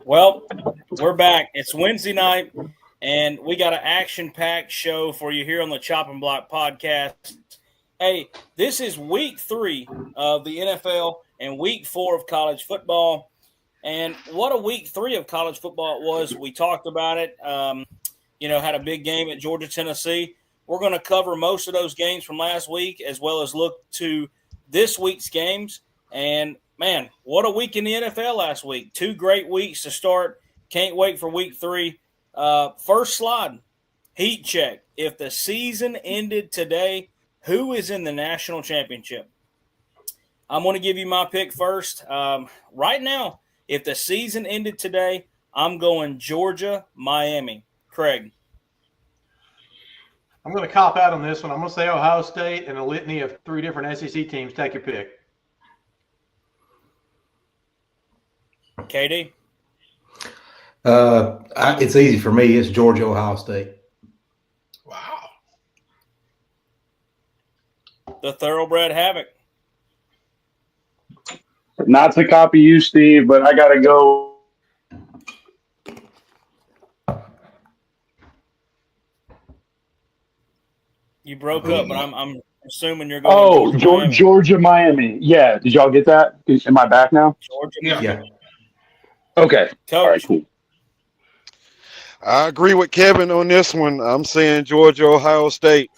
Well, we're back. It's Wednesday night, and we got an action-packed show for you here on the Chopping Block podcast. Hey, this is week 3 of the NFL and week 4 of college football. And what a week 3 of college football it was. We talked about it, had a big game at Georgia, Tennessee. We're going to cover most of those games from last week as well as look to this week's games. And, man, what a week in the NFL last week. 2 great weeks to start. Can't wait for week 3. First slide, heat check. If the season ended today, who is in the national championship? I'm going to give you my pick first. Right now, if the season ended today, I'm going Georgia, Miami. Craig. I'm going to cop out on this one. I'm going to say Ohio State and a litany of 3 different SEC teams. Take your pick. KD? It's easy for me. It's Georgia, Ohio State. Wow. The Thoroughbred Havoc. Not to copy you, Steve, but I got to go. You broke up, but I'm assuming you're going Georgia, Miami. Yeah. Did y'all get that? Am I back now? Georgia, Yeah. Okay. Coach. All right, cool. I agree with Kevin on this one. I'm saying Georgia, Ohio State.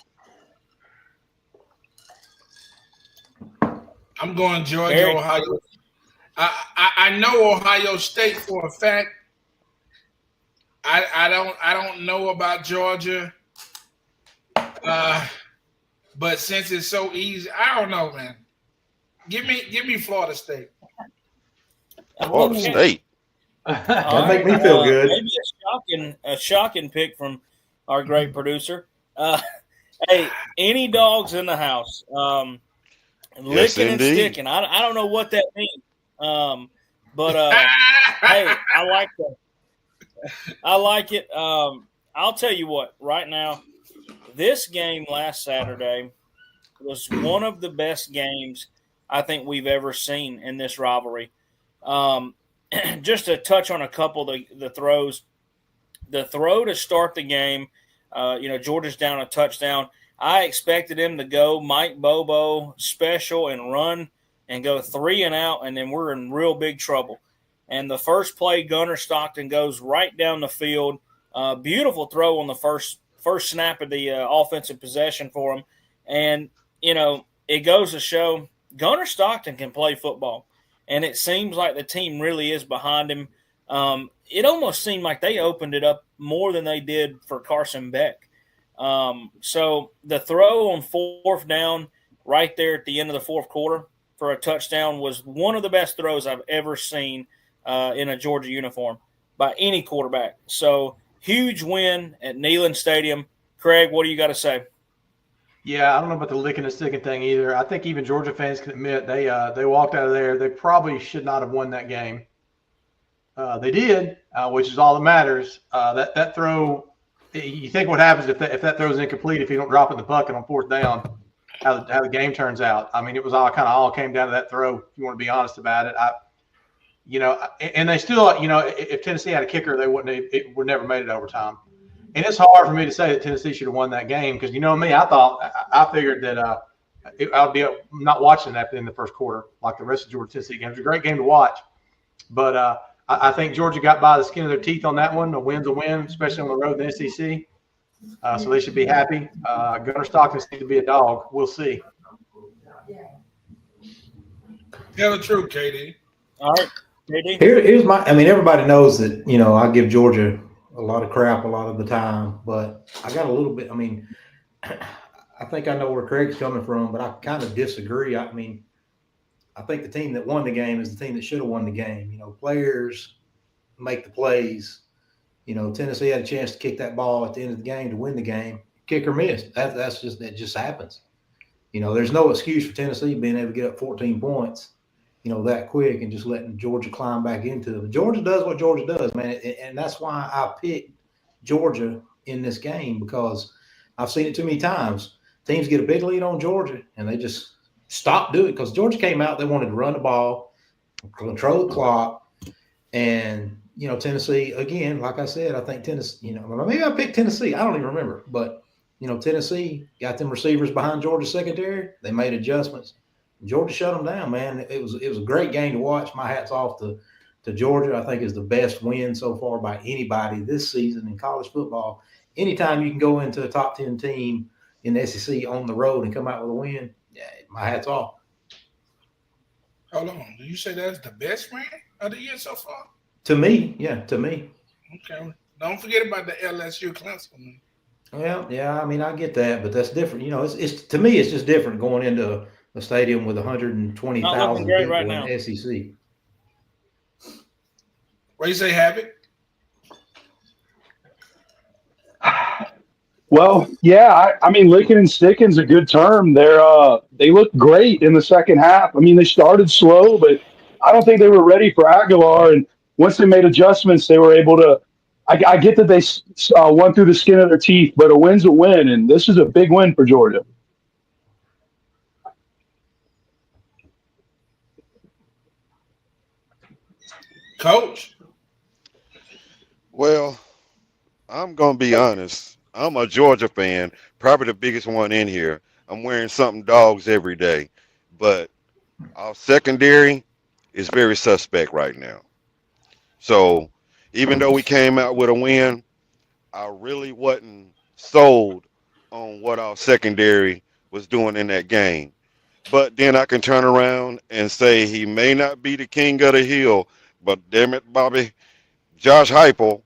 I'm going Georgia, Eric. Ohio. I know Ohio State for a fact. I don't know about Georgia. But since it's so easy, I don't know, man. Give me Florida State. Florida State. That make me feel good. Maybe a shocking pick from our great producer. Hey, any dogs in the house? Licking and sticking. I don't know what that means. But hey, I like it. I'll tell you what, right now, this game last Saturday was one of the best games I think we've ever seen in this rivalry. Just to touch on a couple of the throws. The throw to start the game, Georgia's down a touchdown. I expected him to go Mike Bobo special and run and go 3 and out, and then we're in real big trouble. And the first play, Gunnar Stockton goes right down the field. Beautiful throw on the first snap of the offensive possession for him. And, it goes to show Gunnar Stockton can play football. And it seems like the team really is behind him. It almost seemed like they opened it up more than they did for Carson Beck. So the throw on 4th down right there at the end of the 4th quarter for a touchdown was one of the best throws I've ever seen in a Georgia uniform by any quarterback. So huge win at Neyland Stadium. Craig, what do you got to say? Yeah, I don't know about the licking and sticking thing either. I think even Georgia fans can admit they walked out of there. They probably should not have won that game. They did, which is all that matters. That throw, you think what happens if that throw is incomplete if you don't drop in the bucket on 4th down, how the game turns out. I mean, it was all came down to that throw. If you want to be honest about it, and they still, if Tennessee had a kicker, it would never made it overtime. And it's hard for me to say that Tennessee should have won that game because, me, I figured that I'll be not watching that in the first quarter like the rest of Georgia Tennessee games. It was a great game to watch, but I think Georgia got by the skin of their teeth on that one. A win's a win, especially on the road in the SEC. So they should be happy. Gunnar Stockton needs to be a dog. We'll see. Tell the truth, KD. All right, KD. Here's everybody knows that, I give Georgia a lot of crap a lot of the time, but I got a little bit, I think I know where Craig's coming from, but I kind of disagree. I think the team that won the game is the team that should have won the game. Players make the plays. Tennessee had a chance to kick that ball at the end of the game to win the game. Kicker missed. That just happens. There's no excuse for Tennessee being able to get up 14 points, that quick and just letting Georgia climb back into it. Georgia does what Georgia does, man. And that's why I picked Georgia in this game because I've seen it too many times. Teams get a big lead on Georgia and they just stop doing it because Georgia came out, they wanted to run the ball, control the clock, and Tennessee, again, like I said, I think Tennessee, maybe I picked Tennessee. I don't even remember. But, Tennessee got them receivers behind Georgia's secondary. They made adjustments. Georgia shut them down, man. It was a great game to watch. My hat's off to Georgia. I think is the best win so far by anybody this season in college football. Anytime you can go into a top 10 team in the SEC on the road and come out with a win, yeah, my hat's off. Hold on. Did you say that's the best win of the year so far? To me, yeah, to me. Okay. Don't forget about the LSU Clemson. Well, yeah, I mean, I get that, but that's different. It's to me, it's just different going into a stadium with 120,000 people right in now. the SEC. What do you say, Havoc? Well, yeah, I mean, licking and sticking's a good term. They looked great in the second half. I mean, they started slow, but I don't think they were ready for Aguilar. And once they made adjustments, they were able to. I get that they won through the skin of their teeth, but a win's a win, and this is a big win for Georgia. Coach. Well, I'm going to be honest. I'm a Georgia fan, probably the biggest one in here. I'm wearing something dogs every day. But our secondary is very suspect right now. So even though we came out with a win, I really wasn't sold on what our secondary was doing in that game. But then I can turn around and say he may not be the king of the hill, but damn it, Bobby, Josh Heupel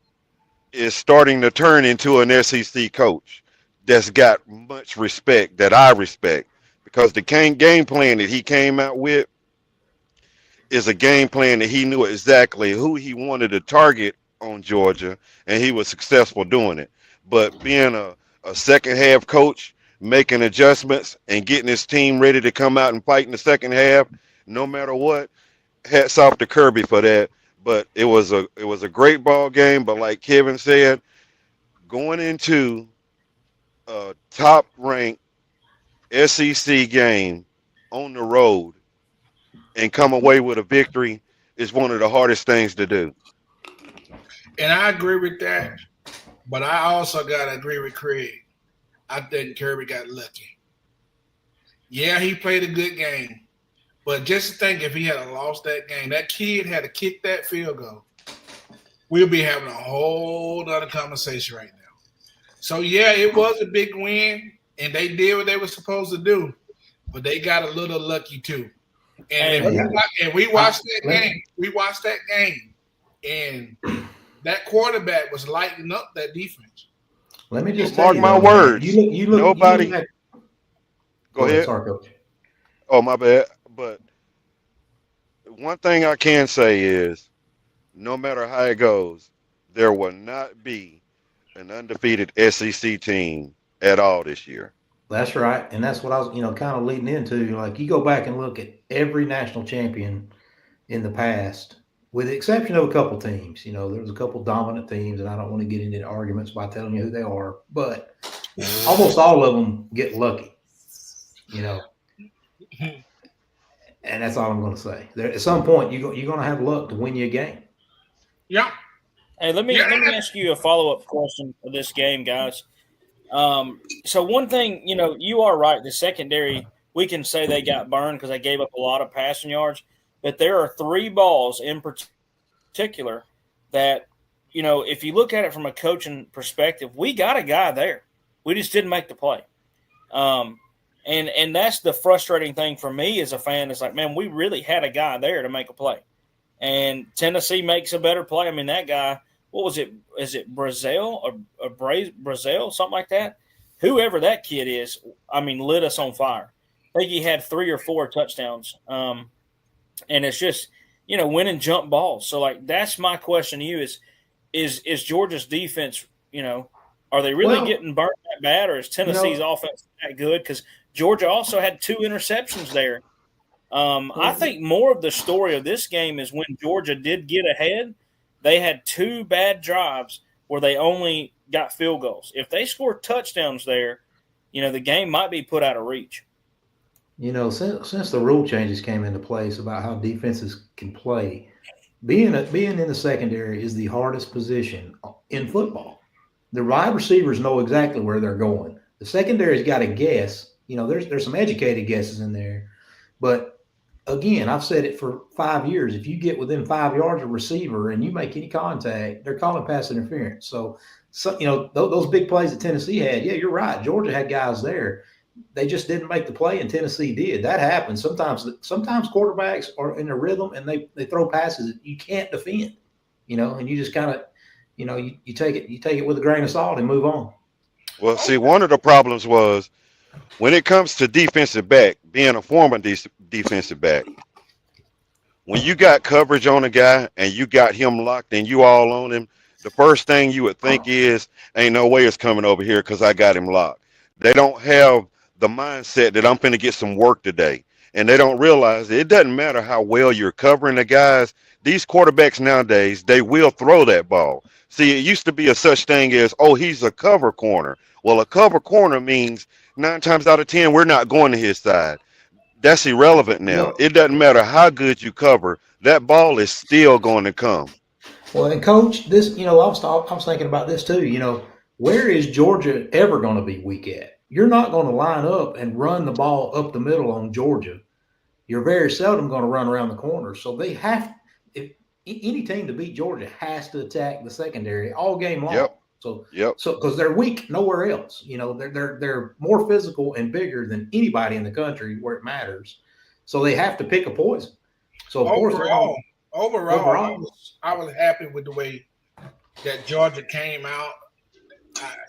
is starting to turn into an SEC coach that's got much respect that I respect because the game plan that he came out with is a game plan that he knew exactly who he wanted to target on Georgia, and he was successful doing it. But being a second half coach, making adjustments and getting his team ready to come out and fight in the second half, no matter what, hats off to Kirby for that. But it was a great ball game. But like Kevin said, going into a top ranked SEC game on the road and come away with a victory is one of the hardest things to do. And I agree with that. But I also got to agree with Craig. I think Kirby got lucky. Yeah, he played a good game. But just think if he had lost that game, that kid had to kick that field goal, we'll be having a whole other conversation right now. So, yeah, it was a big win, and they did what they were supposed to do. But they got a little lucky too. And we watched that game. We watched that game. And that quarterback was lighting up that defense. Let me just mark my words. Nobody. Go ahead. Sorry, Coach. Oh, my bad. But one thing I can say is, no matter how it goes, there will not be an undefeated SEC team at all this year. That's right, and that's what I was, kind of leading into. Like, you go back and look at every national champion in the past, with the exception of a couple teams. There was a couple dominant teams, and I don't want to get into arguments by telling you who they are, but almost all of them get lucky. And that's all I'm going to say. There, at some point, you're going to have luck to win your game. Yeah. Hey, let me ask you a follow-up question for this game, guys. So one thing, you are right. The secondary, we can say they got burned because they gave up a lot of passing yards. But there are three balls in particular that, if you look at it from a coaching perspective, we got a guy there. We just didn't make the play. And that's the frustrating thing for me as a fan. It's like, man, we really had a guy there to make a play. And Tennessee makes a better play. I mean, that guy, what was it? Is it Brazil or Brazil, something like that? Whoever that kid is, I mean, lit us on fire. I think he had 3 or 4 touchdowns. And it's just, winning jump balls. So, like, that's my question to you is Georgia's defense, are they really getting burnt that bad, or is Tennessee's offense that good? Because Georgia also had 2 interceptions there. I think more of the story of this game is when Georgia did get ahead, they had 2 bad drives where they only got field goals. If they scored touchdowns there, the game might be put out of reach. Since the rule changes came into place about how defenses can play, being in the secondary is the hardest position in football. The wide receivers know exactly where they're going. The secondary's got to guess. There's some educated guesses in there, but again, I've said it for 5 years. If you get within 5 yards of receiver and you make any contact, they're calling pass interference. So those big plays that Tennessee had, yeah, you're right. Georgia had guys there. They just didn't make the play, and Tennessee did. That happens. Sometimes quarterbacks are in a rhythm and they throw passes that you can't defend, and you just kind of, you take it with a grain of salt and move on. Well, see, one of the problems was when it comes to defensive back, being a former defensive back, when you got coverage on a guy and you got him locked and you all on him, the first thing you would think is, ain't no way it's coming over here because I got him locked. They don't have the mindset that I'm going to get some work today. And they don't realize it doesn't matter how well you're covering the guys. These quarterbacks nowadays, they will throw that ball. See, it used to be a such thing as, oh, he's a cover corner. Well, a cover corner means 9 times out of 10, we're not going to his side. That's irrelevant now. It doesn't matter how good you cover. That ball is still going to come. Well, and Coach, this, I was thinking about this too. Where is Georgia ever going to be weak at? You're not going to line up and run the ball up the middle on Georgia. You're very seldom going to run around the corner. So they have, if any team to beat Georgia has to attack the secondary all game long. Yep. So because they're weak nowhere else. They're more physical and bigger than anybody in the country where it matters. So they have to pick a poison. So of course, overall, I was happy with the way that Georgia came out.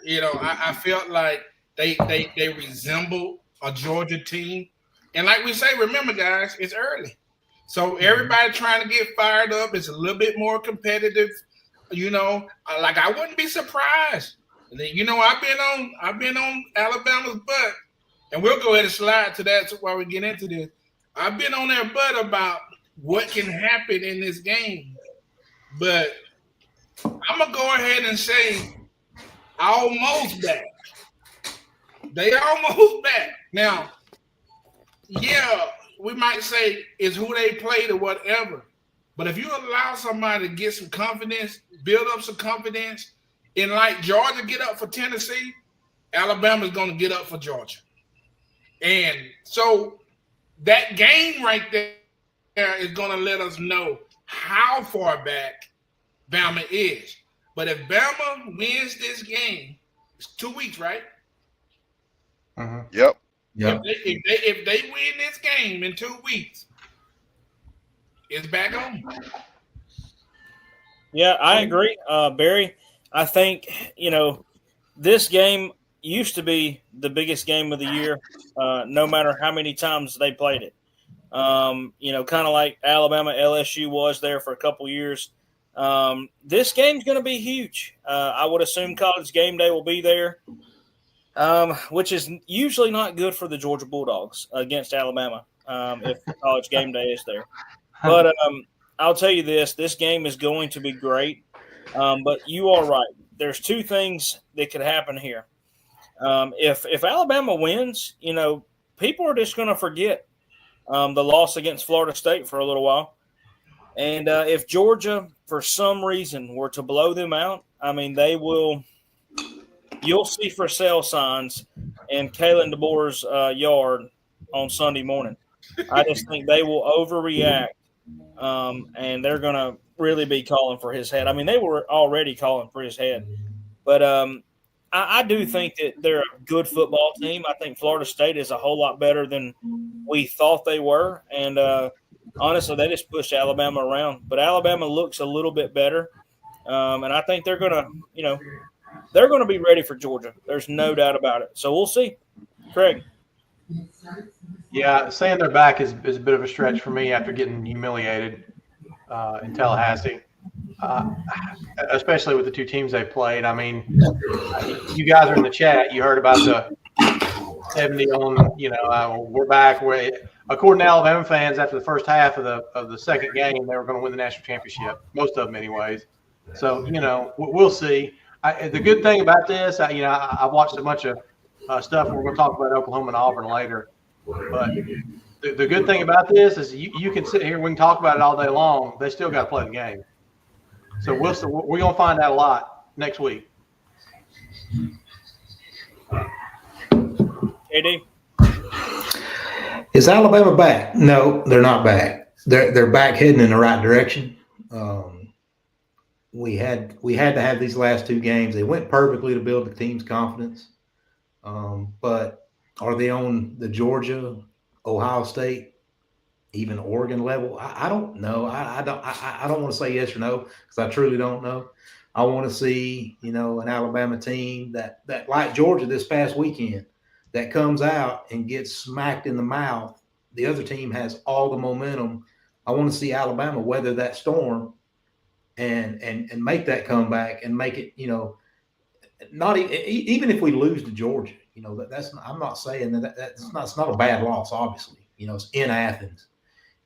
I felt like they resembled a Georgia team. And like we say, remember, guys, it's early. So everybody trying to get fired up. It's a little bit more competitive. Like I wouldn't be surprised. I've been on Alabama's butt. And we'll go ahead and slide to that while we get into this. I've been on their butt about what can happen in this game. But I'm going to go ahead and say almost back. They almost back. Now, yeah, we might say it's who they played or whatever. But if you allow somebody to get some confidence, build up some confidence, and like Georgia get up for Tennessee, Alabama's going to get up for Georgia. And so that game right there is going to let us know how far back Bama is. But if Bama wins this game, it's 2 weeks, right? Mm-hmm. Yep. If they win this game in 2 weeks, it's back on. Yeah, I agree, Barry. I think, this game used to be the biggest game of the year, no matter how many times they played it. Kind of like Alabama LSU was there for a couple years. This game's going to be huge. I would assume College Game Day will be there, which is usually not good for the Georgia Bulldogs against Alabama if College Game Day is there. But I'll tell you this game is going to be great. But you are right. There's 2 things that could happen here. If Alabama wins, people are just going to forget the loss against Florida State for a little while. And if Georgia, for some reason, were to blow them out, they will – you'll see for sale signs in Kalen DeBoer's yard on Sunday morning. I just think they will overreact, and they're going to really be calling for his head. They were already calling for his head. But I do think that they're a good football team. I think Florida State is a whole lot better than we thought they were. And honestly, they just pushed Alabama around. But Alabama looks a little bit better. And I think they're going to, they're going to be ready for Georgia. There's no doubt about it. So we'll see. Craig. Yeah, saying they're back is a bit of a stretch for me after getting humiliated in Tallahassee, especially with the 2 teams they played. You guys are in the chat. You heard about the 70 on, we're back. According to Alabama fans, after the first half of the second game, they were going to win the national championship, most of them anyways. So, we'll see. The good thing about this, I've watched a bunch of stuff. We're going to talk about Oklahoma and Auburn later. But The good thing about this is you can sit here, we can talk about it all day long. They still got to play the game. So we're going to find out a lot next week. JD? Is Alabama back? No, they're not back. They're back heading in the right direction. We had to have these last two games. They went perfectly to build the team's confidence. But are they on the Georgia, Ohio State, even Oregon level? I don't know. I don't want to say yes or no because I truly don't know. I want to see, an Alabama team that like Georgia this past weekend that comes out and gets smacked in the mouth. The other team has all the momentum. I want to see Alabama weather that storm and make that comeback and make it, not even if we lose to Georgia, that's I'm not saying that's not a bad loss. Obviously, it's in Athens.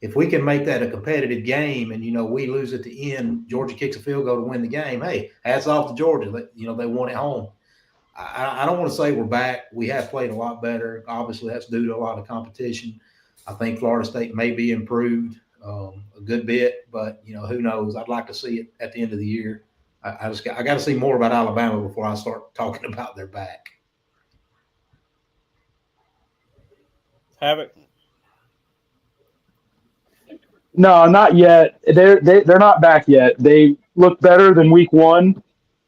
If we can make that a competitive game and, we lose at the end, Georgia kicks a field goal to win the game. Hey, hats off to Georgia. They won at home. I don't want to say we're back. We have played a lot better. Obviously, that's due to a lot of competition. I think Florida State may be improved a good bit, but, who knows? I'd like to see it at the end of the year. I got to see more about Alabama before I start talking about their back. Havoc? No, not yet. They're not back yet. They look better than week one.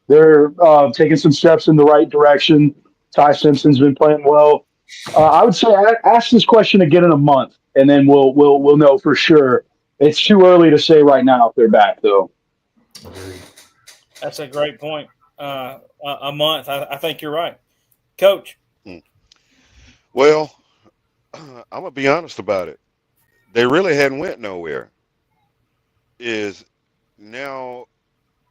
They're taking some steps in the right direction. Ty Simpson's been playing well. I would say ask this question again in a month, and then we'll know for sure. It's too early to say right now if they're back, though. That's a great point. A month. I think you're right. Coach? Well, I'm going to be honest about it. They really hadn't went nowhere. Is now,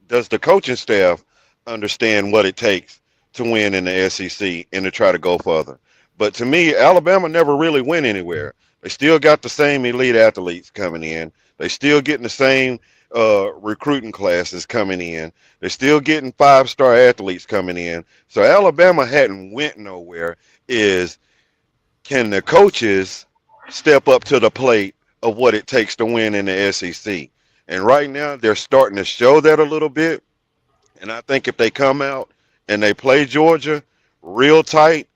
does the coaching staff understand what it takes to win in the SEC and to try to go further? But to me, Alabama never really went anywhere. They still got the same elite athletes coming in. They still getting the same recruiting classes coming in. They're still getting 5-star athletes coming in. So Alabama hadn't went nowhere. Can the coaches step up to the plate of what it takes to win in the SEC? And right now they're starting to show that a little bit. And I think if they come out and they play Georgia real tight,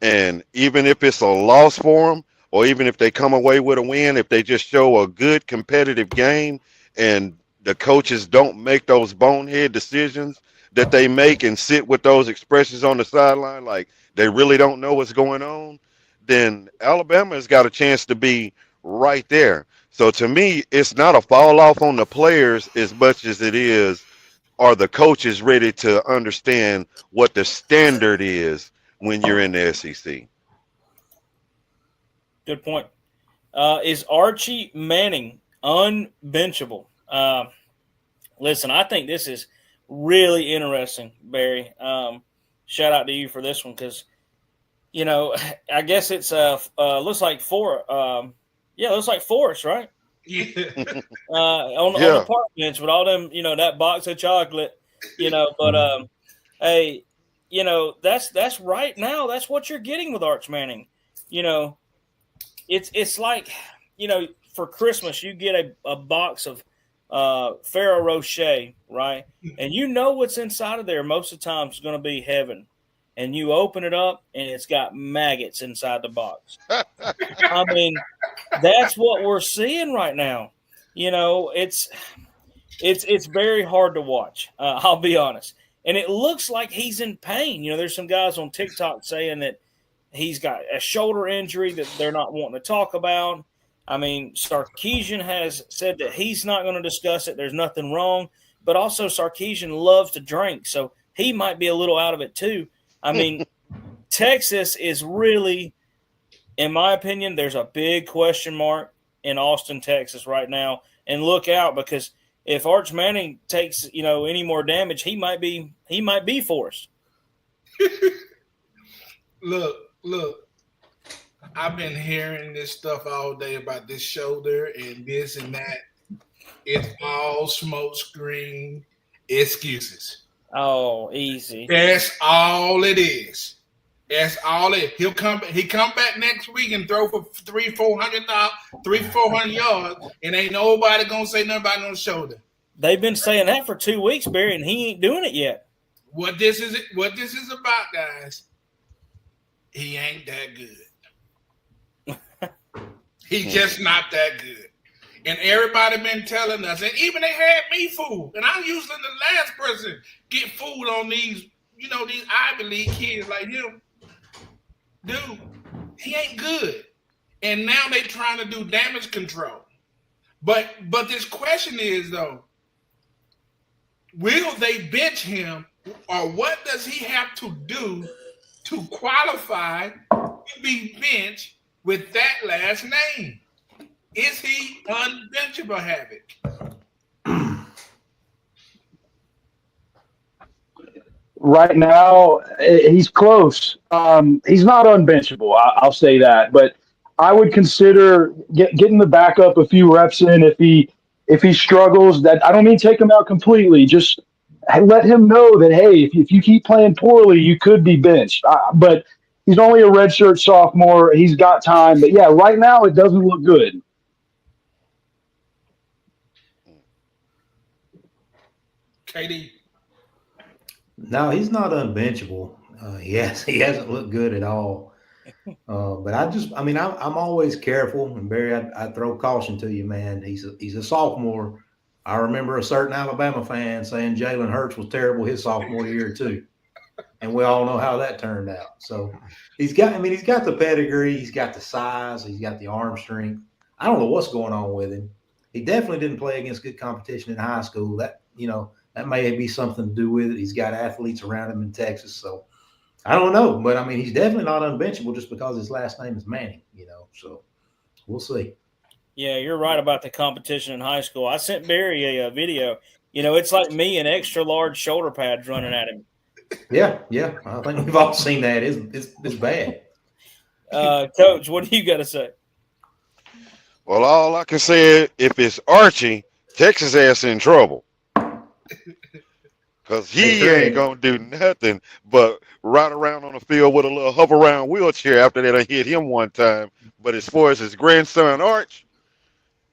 and even if it's a loss for them, or even if they come away with a win, if they just show a good competitive game and the coaches don't make those bonehead decisions that they make and sit with those expressions on the sideline like they really don't know what's going on, then Alabama has got a chance to be right there. So to me, it's not a fall off on the players as much as it is, are the coaches ready to understand what the standard is when you're in the SEC? Good point. Is Archie Manning unbenchable? Listen, I think this is really interesting, Barry. Shout out to you for this one because, I guess it's looks like looks like Forrest, right? Yeah. On the park bench with all them, that box of chocolate, but hey, that's right now. That's what you're getting with Arch Manning. It's like, for Christmas you get a box of Ferrero Rocher, right? And what's inside of there most of the time is going to be heaven. And you open it up and it's got maggots inside the box. I mean, that's what we're seeing right now. It's very hard to watch. I'll be honest. And it looks like he's in pain. There's some guys on TikTok saying that he's got a shoulder injury that they're not wanting to talk about. I mean, Sarkisian has said that he's not going to discuss it. There's nothing wrong. But also Sarkisian loves to drink, so he might be a little out of it too. I mean, Texas is really, in my opinion, there's a big question mark in Austin, Texas right now. And look out, because if Arch Manning takes, any more damage, he might be forced. Look. I've been hearing this stuff all day about this shoulder and this and that. It's all smoke screen excuses. Oh, easy. That's all it is. That's all it. He come back next week and throw for 400 yards, and ain't nobody gonna say nothing about no shoulder. They've been saying that for 2 weeks, Barry, and he ain't doing it yet. What this is about, guys. He ain't that good. He's just not that good. And everybody been telling us, and even they had me fooled. And I'm usually the last person get fooled on these, these Ivy League kids like him. Dude, he ain't good. And now they trying to do damage control. But this question is, though, will they bench him, or what does he have to do to qualify to be benched with that last name? Is he unbenchable, Havoc? Right now, he's close. He's not unbenchable. I'll say that, but I would consider getting the backup a few reps in if he struggles. That I don't mean take him out completely. Just let him know that, hey, if you keep playing poorly, you could be benched. But he's only a redshirt sophomore. He's got time. But yeah, right now it doesn't look good. KD. No, he's not unbenchable. He hasn't looked good at all. But I'm always careful. And Barry, I throw caution to you, man. He's a sophomore. I remember a certain Alabama fan saying Jalen Hurts was terrible his sophomore year too, and we all know how that turned out. So he's got the pedigree, he's got the size, he's got the arm strength. I don't know what's going on with him. He definitely didn't play against good competition in high school. That may be something to do with it. He's got athletes around him in Texas, so I don't know. But he's definitely not unbenchable just because his last name is Manning. So we'll see. Yeah, you're right about the competition in high school. I sent Barry a video. It's like me and extra large shoulder pads running at him. Yeah. I think we've all seen that. It's bad. Coach, what do you got to say? Well, all I can say is if it's Archie, Texas ass in trouble. Because he ain't going to do nothing but ride around on the field with a little hover around wheelchair after that I hit him one time. But as far as his grandson, Arch,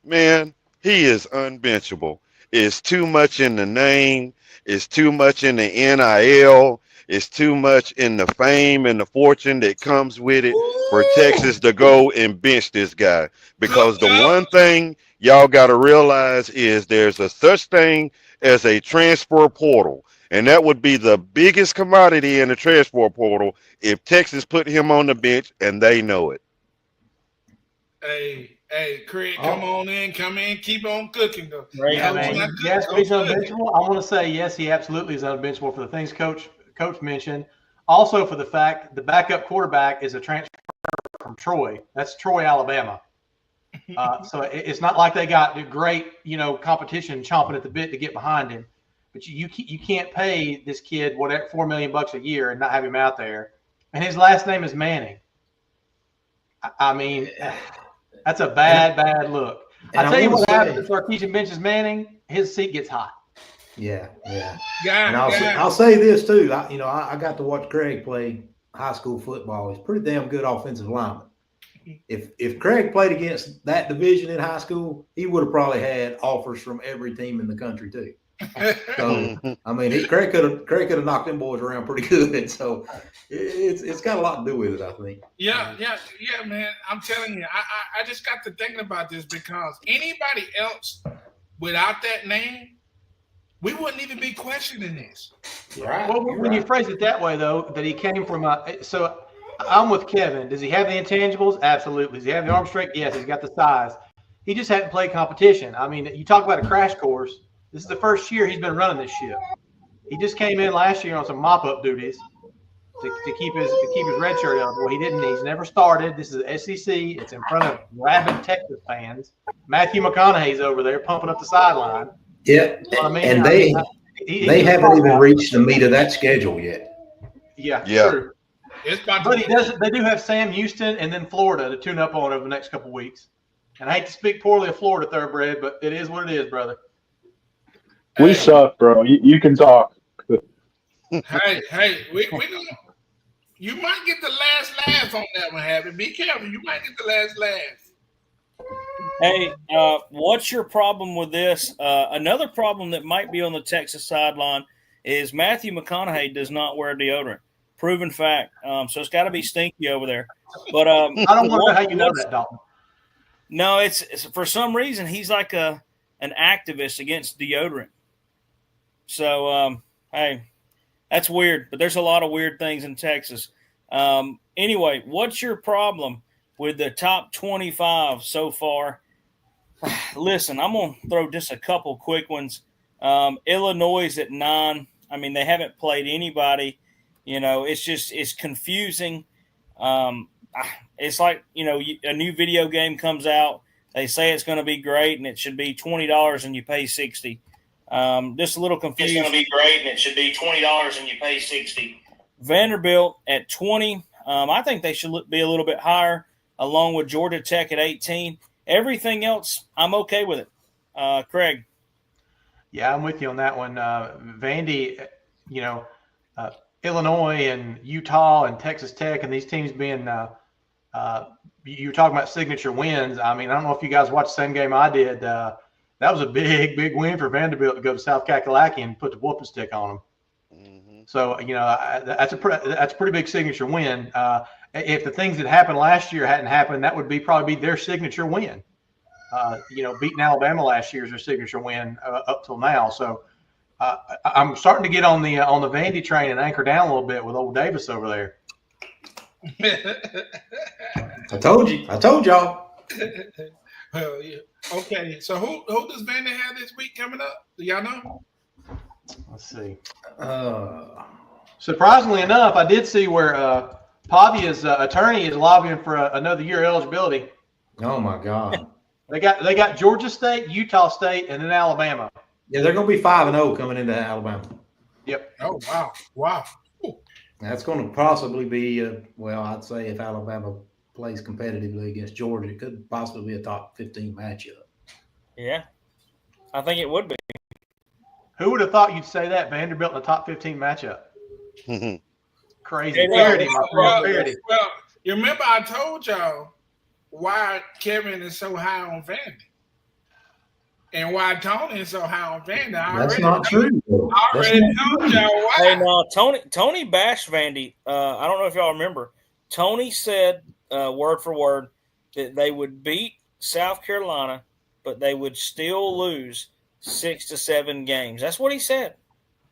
man, he is unbenchable. It's too much in the name. It's too much in the NIL. It's too much in the fame and the fortune that comes with it for Texas to go and bench this guy. Because the one thing y'all got to realize is there's a such thing as a transfer portal. And that would be the biggest commodity in the transfer portal if Texas put him on the bench and they know it. Hey, Craig, come in, keep on cooking. Though. Yeah, man. Yes, he's unbenchable. I want to say yes, he absolutely is unbenchable for the things Coach mentioned. Also for the fact the backup quarterback is a transfer from Troy. That's Troy, Alabama. So it's not like they got great, competition chomping at the bit to get behind him. But you can't pay this kid $4 million a year and not have him out there. And his last name is Manning. I mean, that's a bad look. I tell you what happens if Sarkisian benches Manning, his seat gets hot. Yeah. And I'll say this too. I got to watch Craig play high school football. He's a pretty damn good offensive lineman. If Craig played against that division in high school, he would have probably had offers from every team in the country too. So Craig could have knocked them boys around pretty good. So it's got a lot to do with it, I think. Yeah, man. I'm telling you, I just got to thinking about this because anybody else without that name, we wouldn't even be questioning this. Right. Well, when you phrase it that way, though, that he came from so I'm with Kevin. Does he have the intangibles? Absolutely. Does he have the arm strength? Yes. He's got the size. He just hadn't played competition. I mean, you talk about a crash course. This is the first year he's been running this ship. He just came in last year on some mop-up duties to keep his red shirt eligible. He didn't. He's never started. This is SEC. It's in front of rabid Texas fans. Matthew McConaughey's over there pumping up the sideline. Yeah, and they haven't even reached the meat of that schedule yet. Yeah. True. But they do have Sam Houston and then Florida to tune up on over the next couple of weeks. And I hate to speak poorly of Florida thoroughbred, but it is what it is, brother. We suck, bro. You can talk. Hey, You might get the last laugh on that one, Happy. Be careful. You might get the last laugh. Hey, what's your problem with this? Another problem that might be on the Texas sideline is Matthew McConaughey does not wear deodorant. Proven fact. So it's got to be stinky over there. But I don't want to know how you know that, Dalton. No, it's for some reason he's like an activist against deodorant. So hey, that's weird. But there's a lot of weird things in Texas. Anyway, what's your problem with the top 25 so far? Listen, I'm going to throw just a couple quick ones. Illinois is at 9. I mean, they haven't played anybody. You know, it's confusing. It's like, you know, a new video game comes out. They say it's going to be great, and it should be $20, and you pay $60. Just a little confused. It's going to be great, and it should be $20, and you pay $60. Vanderbilt at 20. I think they should be a little bit higher, along with Georgia Tech at 18. Everything else, I'm okay with it. Craig. Yeah, I'm with you on that one. Vandy, you know, Illinois and Utah and Texas Tech and these teams being you were talking about signature wins. I mean, I don't know if you guys watched the same game I did. That was a big win for Vanderbilt to go to South Kakalaki and put the whooping stick on them. Mm-hmm. So, you know, that's a pretty big signature win. If the things that happened last year hadn't happened, that would probably be their signature win. You know, beating Alabama last year is their signature win up till now. So I'm starting to get on the Vandy train and anchor down a little bit with old Davis over there. I told y'all. Well, yeah. Okay, so who does Vandy have this week coming up? Do y'all know? Let's see. Surprisingly enough, I did see where Pavia's attorney is lobbying for another year eligibility. Oh my God! They got Georgia State, Utah State, and then Alabama. Yeah, they're going to be 5-0 coming into Alabama. Yep. Oh wow. Ooh. That's going to possibly be well, I'd say if Alabama plays competitively against Georgia, it could possibly be a top 15 matchup. Yeah, I think it would be. Who would have thought you'd say that? Vanderbilt in the top 15 matchup. Crazy. Well, you remember I told y'all why Kevin is so high on Vandy and why Tony is so high on Vandy. That's not true. I already told y'all why. Hey, no, Tony bashed Vandy. I don't know if y'all remember. Tony said, word for word, that they would beat South Carolina, but they would still lose 6 to 7 games. That's what he said.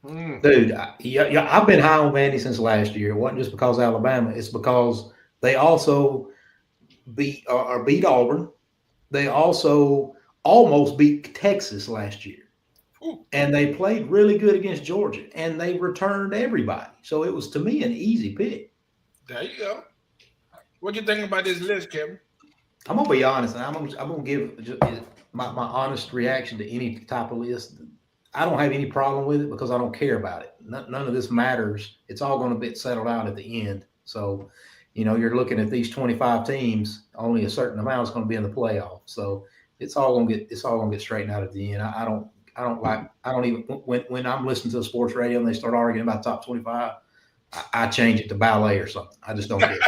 Dude, I've been high on Vandy since last year. It wasn't just because of Alabama. It's because they also beat Auburn. They also almost beat Texas last year. And they played really good against Georgia, and they returned everybody. So it was, to me, an easy pick. There you go. What do you think about this list, Kevin? I'm going to be honest, and I'm going to give just my honest reaction to any type of list. I don't have any problem with it because I don't care about it. None of this matters. It's all going to be settled out at the end. So, you know, you're looking at these 25 teams. Only a certain amount is going to be in the playoff. So it's all going to get straightened out at the end. I don't even when I'm listening to the sports radio and they start arguing about top 25, I change it to ballet or something. I just don't care.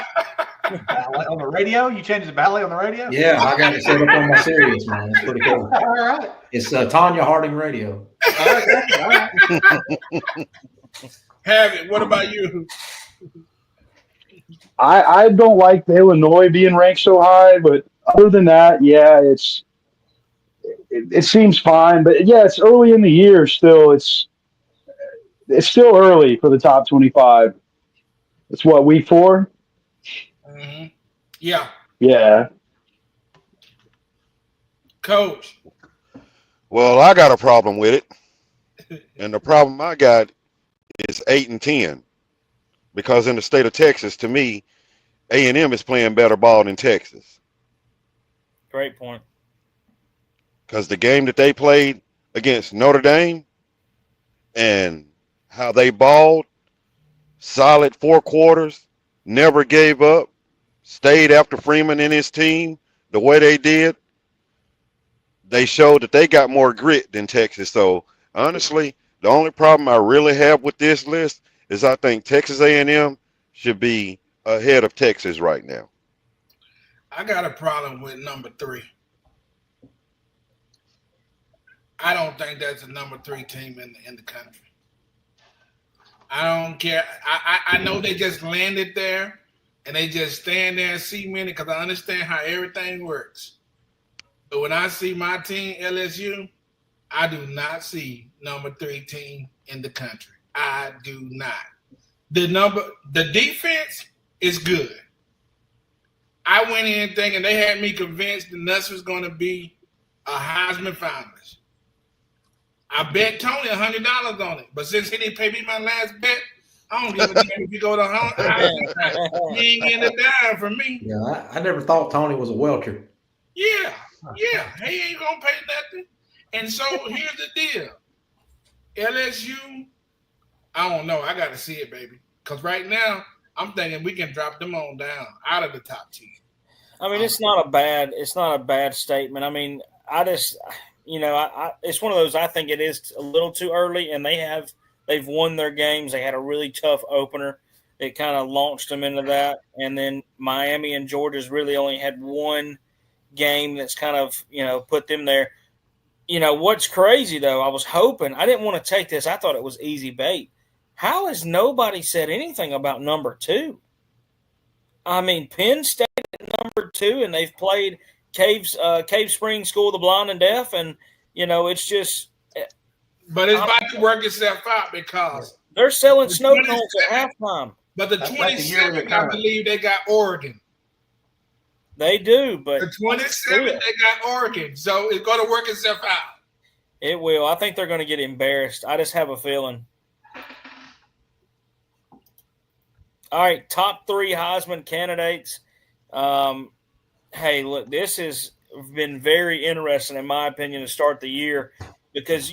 On the radio? You change the ballet on the radio? Yeah, I got it set up on my Sirius, man. It's pretty cool. All right. It's Tanya Harding Radio. All right. Have it. What about you? I don't like the Illinois being ranked so high, but other than that, yeah, it seems fine. But yeah, it's early in the year still. It's still early for the top 25. It's what, week 4? Mm-hmm. Yeah. Yeah. Coach. Well, I got a problem with it. And the problem I got is 8 and 10. Because in the state of Texas, to me, A&M is playing better ball than Texas. Great point. Because the game that they played against Notre Dame and how they balled, solid 4 quarters, never gave up, stayed after Freeman and his team the way they did, they showed that they got more grit than Texas. So, honestly, the only problem I really have with this list is I think Texas A&M should be ahead of Texas right now. I got a problem with number 3. I don't think that's a number 3 team in the country. I don't care. I know they just landed there and they just stand there and cement it because I understand how everything works. But when I see my team, LSU, I do not see number 3 team in the country. I do not. The defense is good. I went in thinking they had me convinced the Nuts was going to be a Heisman finalist. I bet Tony $100 on it, but since he didn't pay me my last bet, I don't give a damn if you go to Heisman. He ain't getting a dime from me. Yeah, I never thought Tony was a welcher. Yeah, he ain't gonna pay nothing. And so here's the deal: LSU, I don't know. I got to see it, baby, because right now I'm thinking we can drop them on down out of the top 10. I mean, it's not a bad statement. I mean, I just, it's one of those. I think it is a little too early, and they've won their games. They had a really tough opener. It kind of launched them into that, and then Miami and Georgia's really only had one game that's kind of put them there. What's crazy though? I was hoping, I didn't want to take this. I thought it was easy bait. How has nobody said anything about number 2? I mean, Penn State at number 2, and they've played Cave Springs School of the Blind and Deaf, and it's just. But it's about to work itself out because they're selling snow cones at halftime. But the 27th, I believe they got Oregon. They do, but the 27th they got Oregon, so it's going to work itself out. It will. I think they're going to get embarrassed. I just have a feeling. All right, top 3 Heisman candidates. Hey, look, this has been very interesting, in my opinion, to start the year because,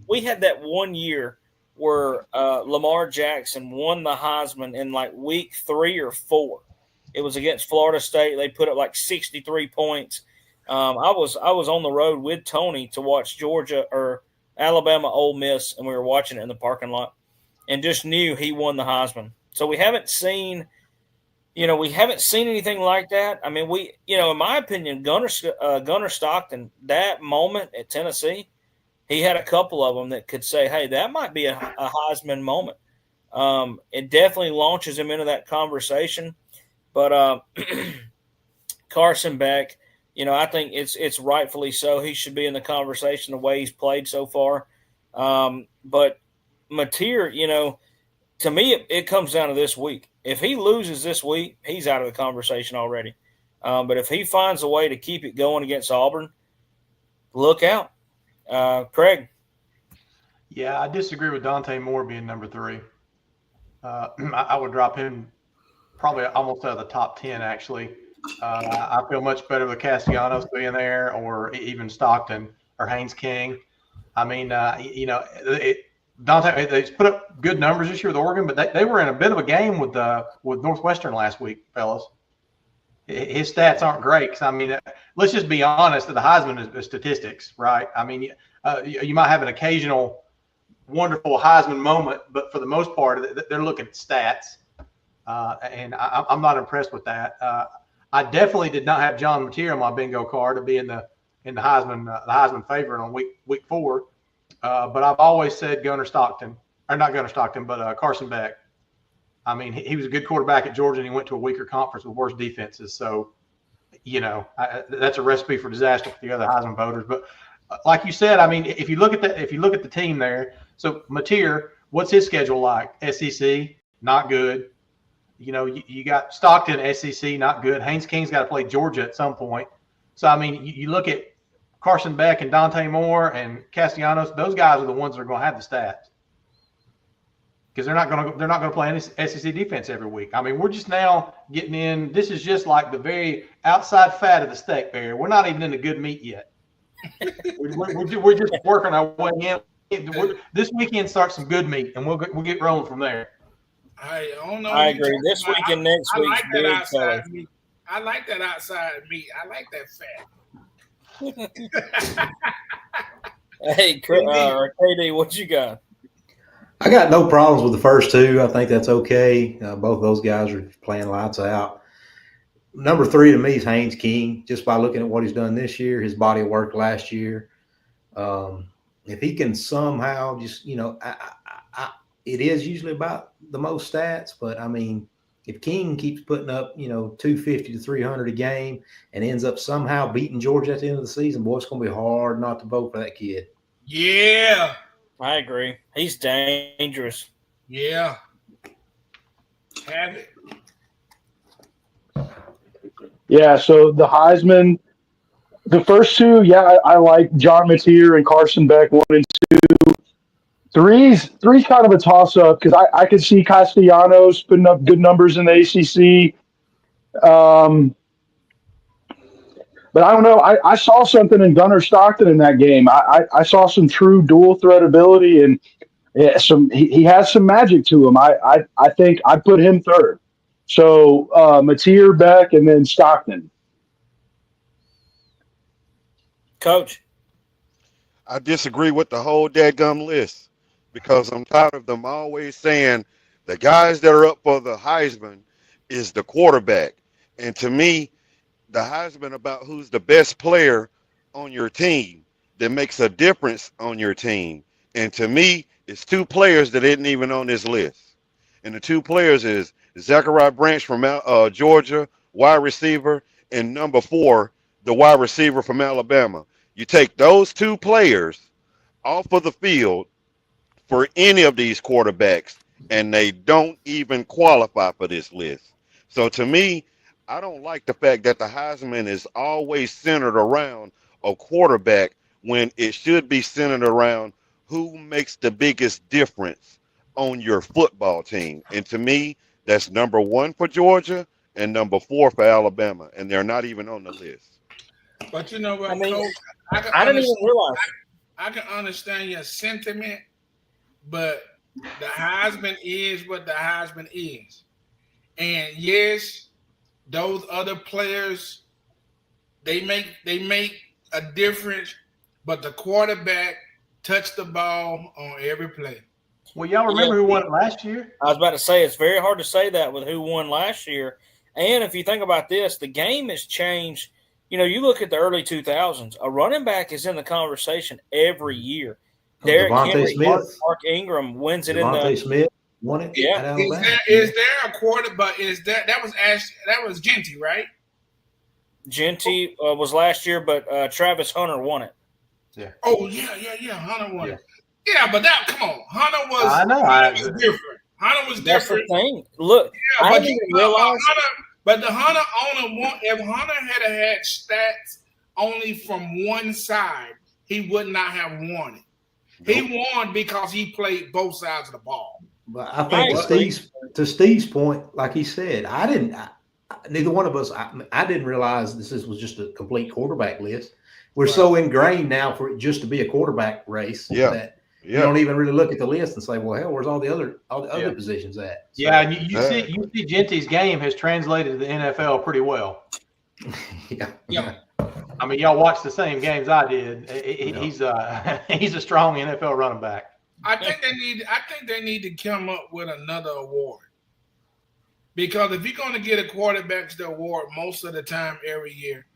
we had that one year where Lamar Jackson won the Heisman in like week 3 or 4. It was against Florida State. They put up like 63 points. I was on the road with Tony to watch Georgia or Alabama Ole Miss, and we were watching it in the parking lot and just knew he won the Heisman. So we haven't seen anything like that. I mean, in my opinion, Gunnar Stockton, that moment at Tennessee, he had a couple of them that could say, hey, that might be a Heisman moment. It definitely launches him into that conversation. But Carson Beck, I think it's rightfully so. He should be in the conversation the way he's played so far. But Mateer, to me, it comes down to this week. If he loses this week, he's out of the conversation already. But if he finds a way to keep it going against Auburn, look out. Craig. Yeah, I disagree with Dante Moore being number 3. I would drop him probably almost out of the top 10, actually. I feel much better with Castellanos being there or even Stockton or Haynes King. I mean, Dante, they put up good numbers this year with Oregon, but they were in a bit of a game with Northwestern last week, fellas. His stats aren't great. Cause, I mean, let's just be honest. The Heisman is statistics, right? I mean, you might have an occasional wonderful Heisman moment, but for the most part, they're looking at stats, and I'm not impressed with that. I definitely did not have John Mateer on my bingo card to be in the Heisman favorite on week 4. But I've always said Carson Beck. I mean, he was a good quarterback at Georgia, and he went to a weaker conference with worse defenses. So, that's a recipe for disaster for the other Heisman voters. But like you said, I mean, if you look at the team there, so Mateer, what's his schedule like? SEC, not good. You got Stockton, SEC, not good. Haynes King's got to play Georgia at some point. So, I mean, you look at Carson Beck and Dante Moore and Castellanos, those guys are the ones that are going to have the stats because they're not going to play any SEC defense every week. I mean, we're just now getting in. This is just like the very outside fat of the steak, Barry. We're not even in the good meat yet. we're just working our way in. This weekend starts some good meat, and we'll get rolling from there. I don't know. I agree. This week and next week's big. I like that outside meat. I like that fat. Hey, KD, what you got? I got no problems with the first two. I think that's okay. Both of those guys are playing lights out. Number 3 to me is Haynes King, just by looking at what he's done this year, his body of work last year. If he can somehow just, it is usually about the most stats, but I mean, if King keeps putting up, 250 to 300 a game and ends up somehow beating Georgia at the end of the season, boy, it's going to be hard not to vote for that kid. Yeah. I agree. He's dangerous. Yeah. Have it. Yeah, so the Heisman, the first two, I like John Mateer and Carson Beck, 1 and 2. Three's kind of a toss-up because I could see Castellanos putting up good numbers in the ACC. But I don't know. I saw something in Gunnar Stockton in that game. I saw some true dual threat ability, and he has some magic to him. I think I'd put him third. So Mateer, Beck, and then Stockton. Coach. I disagree with the whole dadgum list because I'm tired of them always saying the guys that are up for the Heisman is the quarterback. And to me, the Heisman about who's the best player on your team that makes a difference on your team. And to me, it's 2 players that isn't even on this list. And the 2 players is Zachariah Branch from Georgia, wide receiver, and number 4, the wide receiver from Alabama. You take those 2 players off of the field for any of these quarterbacks, and they don't even qualify for this list. So to me, I don't like the fact that the Heisman is always centered around a quarterback when it should be centered around who makes the biggest difference on your football team. And to me, that's number 1 for Georgia and number 4 for Alabama, and they're not even on the list. But you know what, I mean, Coach? I didn't even realize. I can understand your sentiment, but the Heisman is what the Heisman is. And yes, those other players, they make a difference, but the quarterback touched the ball on every play. Well, y'all remember who won it last year? I was about to say it's very hard to say that with who won last year. And if you think about this, the game has changed. You look at the early 2000s, a running back is in the conversation every year. Derrick Henry, Mark Ingram wins it Devontae Smith won it. Yeah. Is there a quarterback? That was Genty, right? Genty was last year, but Travis Hunter won it. Yeah. Oh yeah. Hunter won it. Yeah, but come on, Hunter was. I know. Hunter was different. Hunter was That's different. the thing. Look, yeah, I didn't realize. But the Hunter owner won. If Hunter had stats only from one side, he would not have won it. Nope. He won because he played both sides of the ball. But I think to Steve's point, like he said, neither one of us, I didn't realize this was just a complete quarterback list. We're so ingrained now for it just to be a quarterback race that you don't even really look at the list and say, well, hell, where's all the other positions at? So, yeah, and you see Genty's game has translated to the NFL pretty well. Yeah. I mean, y'all watched the same games I did. He's a strong NFL running back. I think they need to come up with another award. Because if you're going to get a quarterback's award most of the time every year,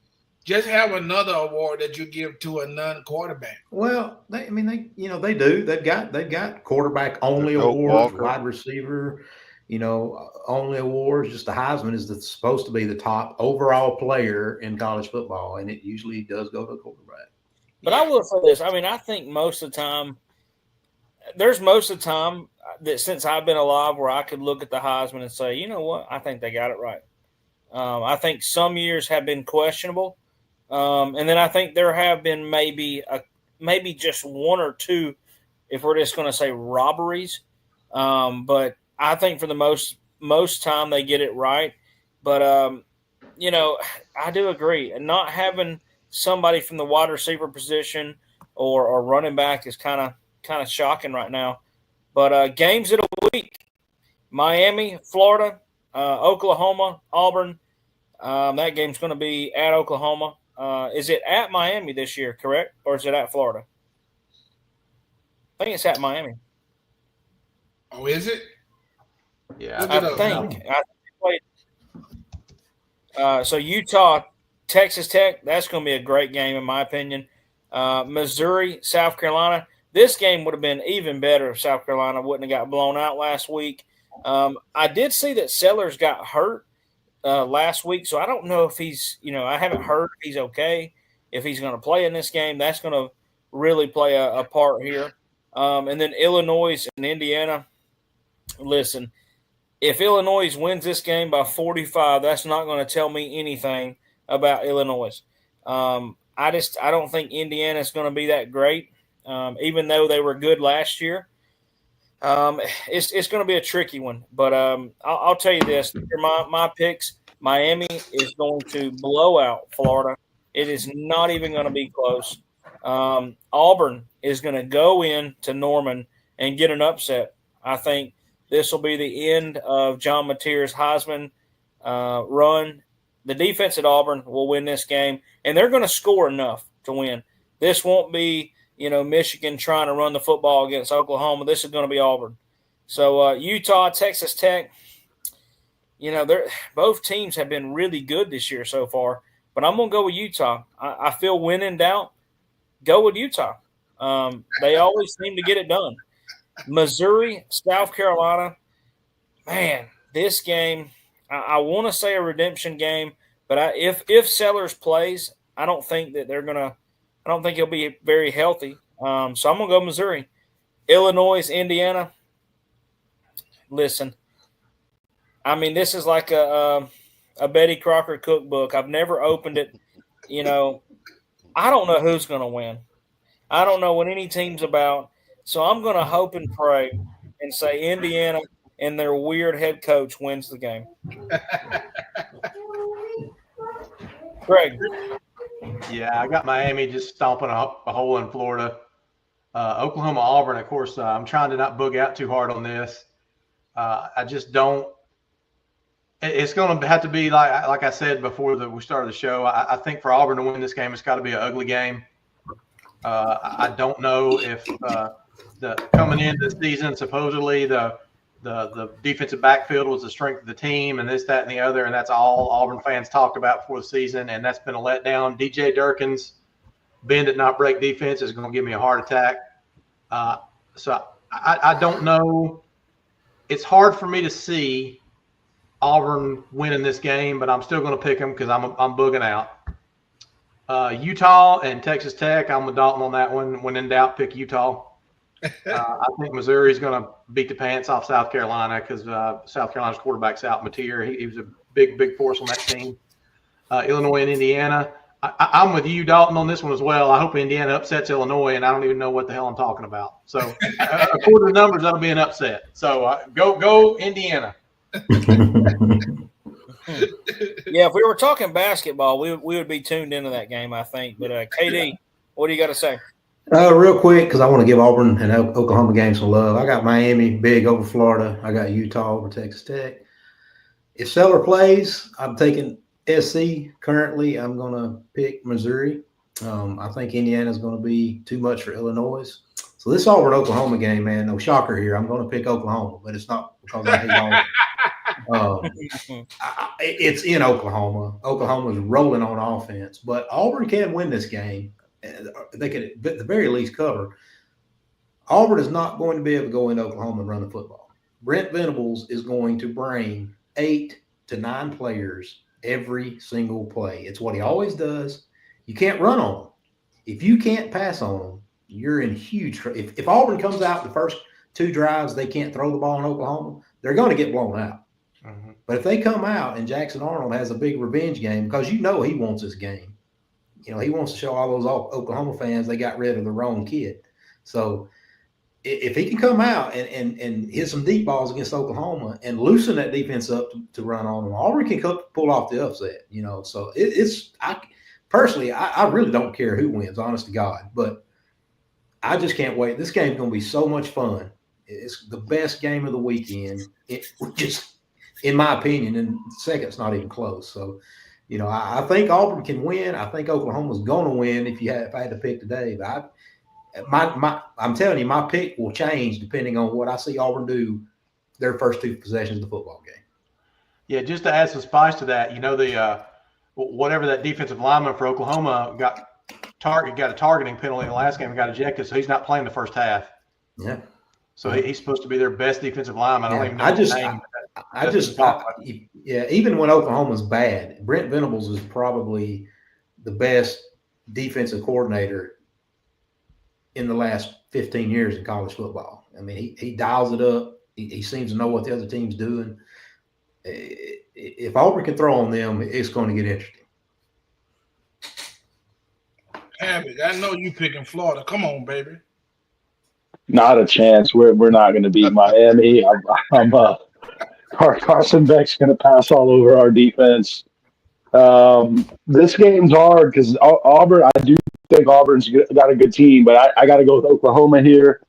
just have another award that you give to a non-quarterback. Well, they do. They've got quarterback only awards, wide receiver, only awards. Just the Heisman is supposed to be the top overall player in college football, and it usually does go to the quarterback. But I will say this: I mean, I think most of the time that since I've been alive, where I could look at the Heisman and say, you know what, I think they got it right. I think some years have been questionable. And then I think there have been maybe just 1 or 2, if we're just going to say robberies. But I think for the most time they get it right. But I do agree. And not having somebody from the wide receiver position or running back is kind of shocking right now. But games of the week: Miami, Florida, Oklahoma, Auburn. That game's going to be at Oklahoma. Is it at Miami this year, correct? Or is it at Florida? I think it's at Miami. Oh, is it? Yeah, Look I it up. think. So Utah, Texas Tech, that's going to be a great game in my opinion. Missouri, South Carolina. This game would have been even better if South Carolina wouldn't have got blown out last week. I did see that Sellers got hurt last week, so I don't know if he's, I haven't heard if he's okay, if he's going to play in this game. That's going to really play a part here. And then Illinois and Indiana. Listen, if Illinois wins this game by 45, that's not going to tell me anything about Illinois. I don't think Indiana is going to be that great, even though they were good last year. It's going to be a tricky one, but I'll tell you this: my picks. Miami is going to blow out Florida. It is not even going to be close. Auburn is going to go in to Norman and get an upset. I think this will be the end of John Mateer's Heisman run. The defense at Auburn will win this game, and they're going to score enough to win. This won't be, Michigan trying to run the football against Oklahoma. This is going to be Auburn. So Utah, Texas Tech, both teams have been really good this year so far, but I'm going to go with Utah. I feel when in doubt, go with Utah. They always seem to get it done. Missouri, South Carolina, man, this game, I want to say a redemption game, but if Sellers plays, I don't think he'll be very healthy. So I'm going to go Missouri. Illinois, Indiana, listen, I mean, this is like a Betty Crocker cookbook. I've never opened it. I don't know who's going to win. I don't know what any team's about. So I'm going to hope and pray and say Indiana and their weird head coach wins the game. Greg. Yeah, I got Miami just stomping a hole in Florida. Oklahoma, Auburn, of course, I'm trying to not boog out too hard on this. I just don't. It's going to have to be, like I said before we started the show, I think for Auburn to win this game, it's got to be an ugly game. I don't know if coming into the season, supposedly the defensive backfield was the strength of the team and this, that, and the other, and that's all Auburn fans talked about before the season, and that's been a letdown. DJ Durkin's bend it not break defense is going to give me a heart attack. So I don't know. It's hard for me to see Auburn winning this game, but I'm still going to pick them because I'm booging out. Utah and Texas Tech, I'm with Dalton on that one. When in doubt, pick Utah. I think Missouri's going to beat the pants off South Carolina because South Carolina's quarterback's out. Mateer, he was a big force on that team. Illinois and Indiana. I'm with you, Dalton, on this one as well. I hope Indiana upsets Illinois, and I don't even know what the hell I'm talking about. So, according to the numbers, that'll be an upset. So, go Indiana. Yeah, if we were talking basketball, we would be tuned into that game, I think. But KD, what do you got to say? Real quick, because I want to give Auburn and Oklahoma game some love. I got Miami big over Florida. I got Utah over Texas Tech. If Seller plays, I'm taking SC. Currently, I'm going to pick Missouri. I think Indiana's going to be too much for Illinois. So this Auburn-Oklahoma game, man, no shocker here. I'm going to pick Oklahoma, but it's not because I hate Auburn. It's in Oklahoma. Oklahoma's rolling on offense, but Auburn can win this game. They can, at the very least, cover. Auburn is not going to be able to go into Oklahoma and run the football. Brent Venables is going to bring 8 to 9 players every single play. It's what he always does. You can't run on them. If you can't pass on them, you're in huge trouble. If Auburn comes out the first 2 drives, they can't throw the ball in Oklahoma, they're going to get blown out. Mm-hmm. But if they come out and Jackson Arnold has a big revenge game, because he wants this game. He wants to show all those Oklahoma fans they got rid of the wrong kid. So if he can come out and hit some deep balls against Oklahoma and loosen that defense up to run on them, Auburn can pull off the upset. So I really don't care who wins, honest to God. But I just can't wait. This game's going to be so much fun. It's the best game of the weekend. Just in my opinion, and second's not even close. So, I think Auburn can win. I think Oklahoma's going to win if I had to pick today. But I'm telling you, my pick will change depending on what I see Auburn do their first 2 possessions of the football game. Yeah, just to add some spice to that, the whatever that defensive lineman for Oklahoma got a targeting penalty in the last game and got ejected, so he's not playing the first half. Yeah. So he's supposed to be their best defensive lineman. I don't even know his name. Even when Oklahoma's bad, Brent Venables is probably the best defensive coordinator in the last 15 years in college football. I mean, he dials it up. He seems to know what the other team's doing. If Auburn can throw on them, it's going to get interesting. Havoc, I know you picking Florida. Come on, baby. Not a chance. We're not going to beat Miami. Carson Beck's going to pass all over our defense. This game's hard because Auburn. I do think Auburn's got a good team, but I got to go with Oklahoma here.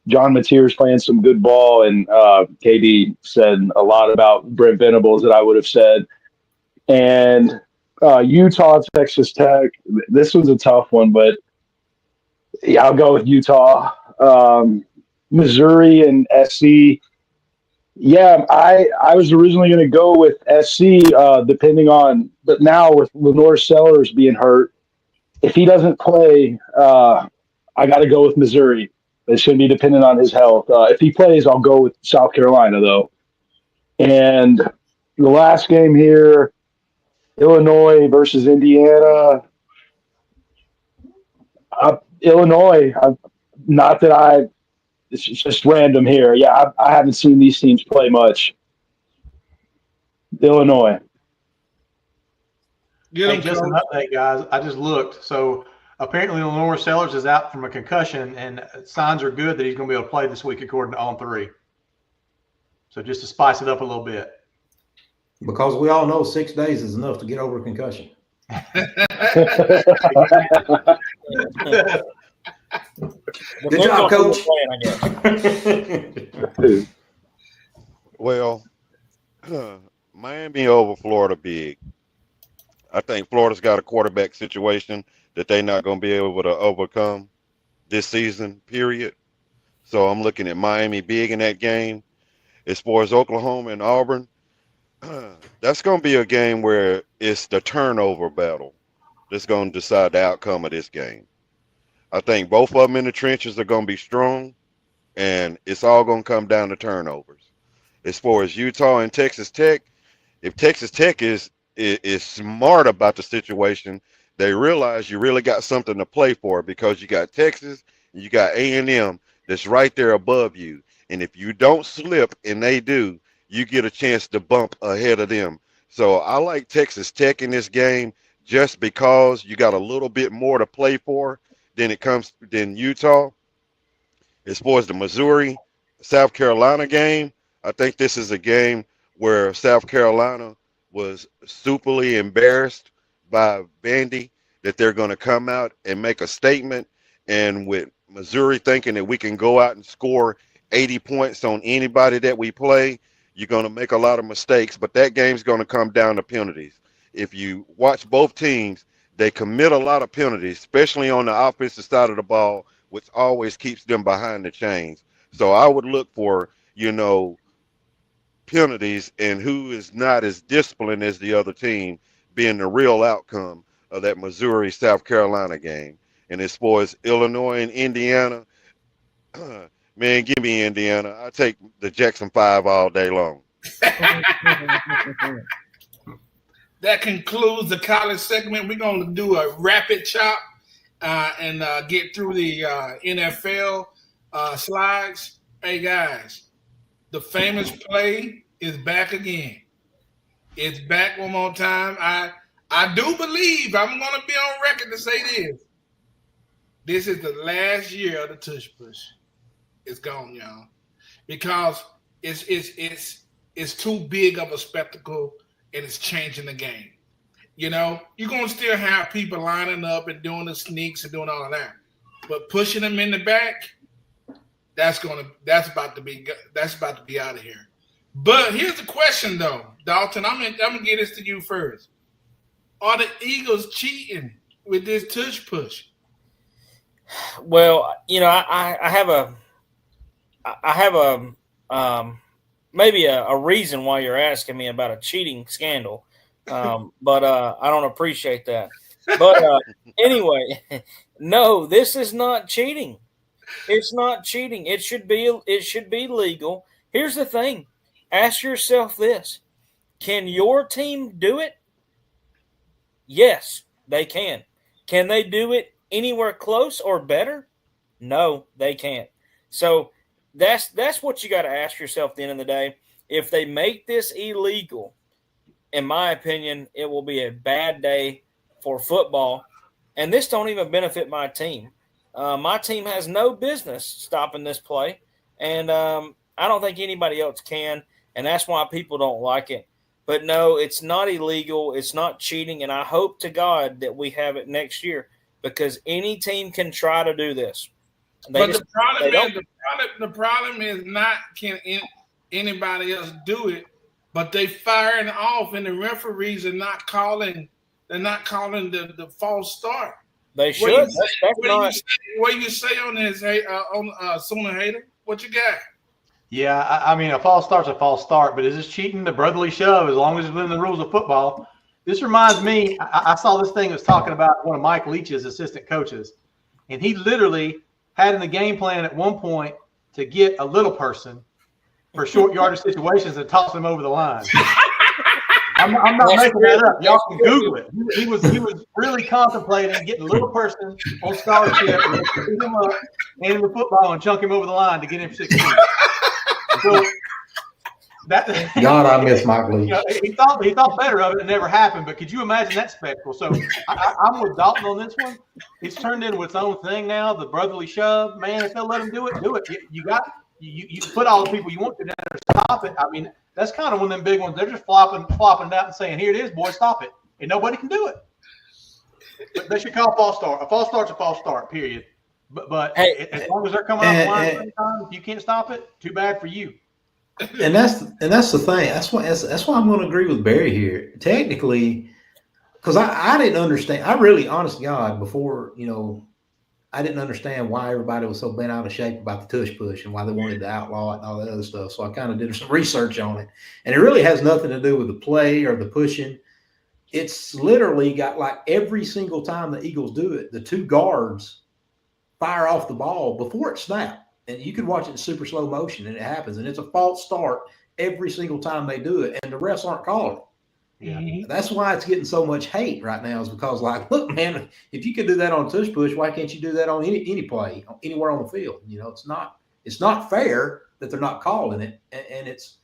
John Mateer's playing some good ball, and KD said a lot about Brent Venables that I would have said. And Utah, Texas Tech. This was a tough one, but yeah, I'll go with Utah. Missouri and SC. Yeah, I was originally going to go with SC, but now with Lenore Sellers being hurt, if he doesn't play, I got to go with Missouri. It's going to be dependent on his health. If he plays, I'll go with South Carolina, though. And the last game here, Illinois versus Indiana. Illinois, it's just random here. Yeah, I haven't seen these teams play much. Illinois. Hey, just an update, guys. I just looked. So apparently Lenore Sellers is out from a concussion, and signs are good that he's going to be able to play this week according to On3. So just to spice it up a little bit. Because we all know 6 days is enough to get over a concussion. Good job, Coach. Well, Miami over Florida big. I think Florida's got a quarterback situation that they're not going to be able to overcome this season, period. So I'm looking at Miami big in that game. As far as Oklahoma and Auburn, that's going to be a game where it's the turnover battle that's going to decide the outcome of this game. I think both of them in the trenches are going to be strong, and it's all going to come down to turnovers. As far as Utah and Texas Tech, if Texas Tech is smart about the situation, they realize you really got something to play for because you got Texas and you got A&M that's right there above you. And if you don't slip and they do, you get a chance to bump ahead of them. So I like Texas Tech in this game just because you got a little bit more to play for than Utah. As far as the Missouri South Carolina game, I think this is a game where South Carolina was superly embarrassed by Vandy, that they're going to come out and make a statement. And with Missouri thinking that we can go out and score 80 points on anybody that we play, you're going to make a lot of mistakes. But that game's going to come down to penalties. If you watch both teams, they commit a lot of penalties, especially on the offensive side of the ball, which always keeps them behind the chains. So I would look for, penalties and who is not as disciplined as the other team being the real outcome of that Missouri South Carolina game. And as far as Illinois and Indiana, man, give me Indiana. I take the Jackson 5 all day long. That concludes the college segment. We're going to do a rapid chop and get through the NFL slides. Hey, guys, the famous play is back again. It's back one more time. I do believe I'm going to be on record to say this. This is the last year of the tush push. It's gone, y'all, because it's too big of a spectacle and it's changing the game. You're going to still have people lining up and doing the sneaks and doing all of that, but pushing them in the back, that's about to be out of here. But here's the question, though, Dalton. I'm gonna get this to you first. Are the Eagles cheating with this tush push? Well, I have a maybe a reason why you're asking me about a cheating scandal, but I don't appreciate that. But anyway, no, this is not cheating. It's not cheating. It should be legal. Here's the thing. Ask yourself this. Can your team do it? Yes, they can. Can they do it anywhere close or better? No, they can't. So that's what you got to ask yourself at the end of the day. If they make this illegal, in my opinion, it will be a bad day for football. And this don't even benefit my team. My team has no business stopping this play. And I don't think anybody else can. And that's why people don't like it. But no, it's not illegal. It's not cheating. And I hope to God that we have it next year because any team can try to do this. The problem is not can anybody else do it, but they firing off and the referees are not calling. They're not calling the false start. They should. What you say on this? Sooner Hater, what you got? Yeah, I mean, a false start's a false start, but is this cheating? The brotherly shove, as long as it's within the rules of football. This reminds me, I saw this thing that was talking about one of Mike Leach's assistant coaches, and he literally had in the game plan at one point to get a little person for short yardage situations and toss him over the line. I'm not making that up. Y'all can Google it. He was really contemplating getting a little person on scholarship, pick him up, hand him the football, and chunk him over the line to get him for 16. So God, I miss Mike Lee. He thought better of it. It never happened. But could you imagine that spectacle? So I'm with Dalton on this one. It's turned into its own thing now. The brotherly shove, man. If they'll let him do it, do it. You put all the people you want to down there to stop it. I mean, that's kind of one of them big ones. They're just flopping it out and saying, "Here it is, boys, stop it," and nobody can do it. But they should call a false start. A false start's a false start. Period. But hey, as long as they're coming off the line at the same time, if you can't stop it, too bad for you. And that's the thing. That's why I'm going to agree with Barry here. Technically, because I didn't understand. I really, honest to God, before I didn't understand why everybody was so bent out of shape about the tush push and why they wanted to outlaw it and all that other stuff. So I kind of did some research on it, and it really has nothing to do with the play or the pushing. It's literally got like every single time the Eagles do it, the two guards fire off the ball before it snapped. And you can watch it in super slow motion, and it happens. And it's a false start every single time they do it, and the refs aren't calling it. Yeah. That's why it's getting so much hate right now, is because, like, look, man, if you can do that on a tush push, why can't you do that on any play, anywhere on the field? It's not fair that they're not calling it, and it's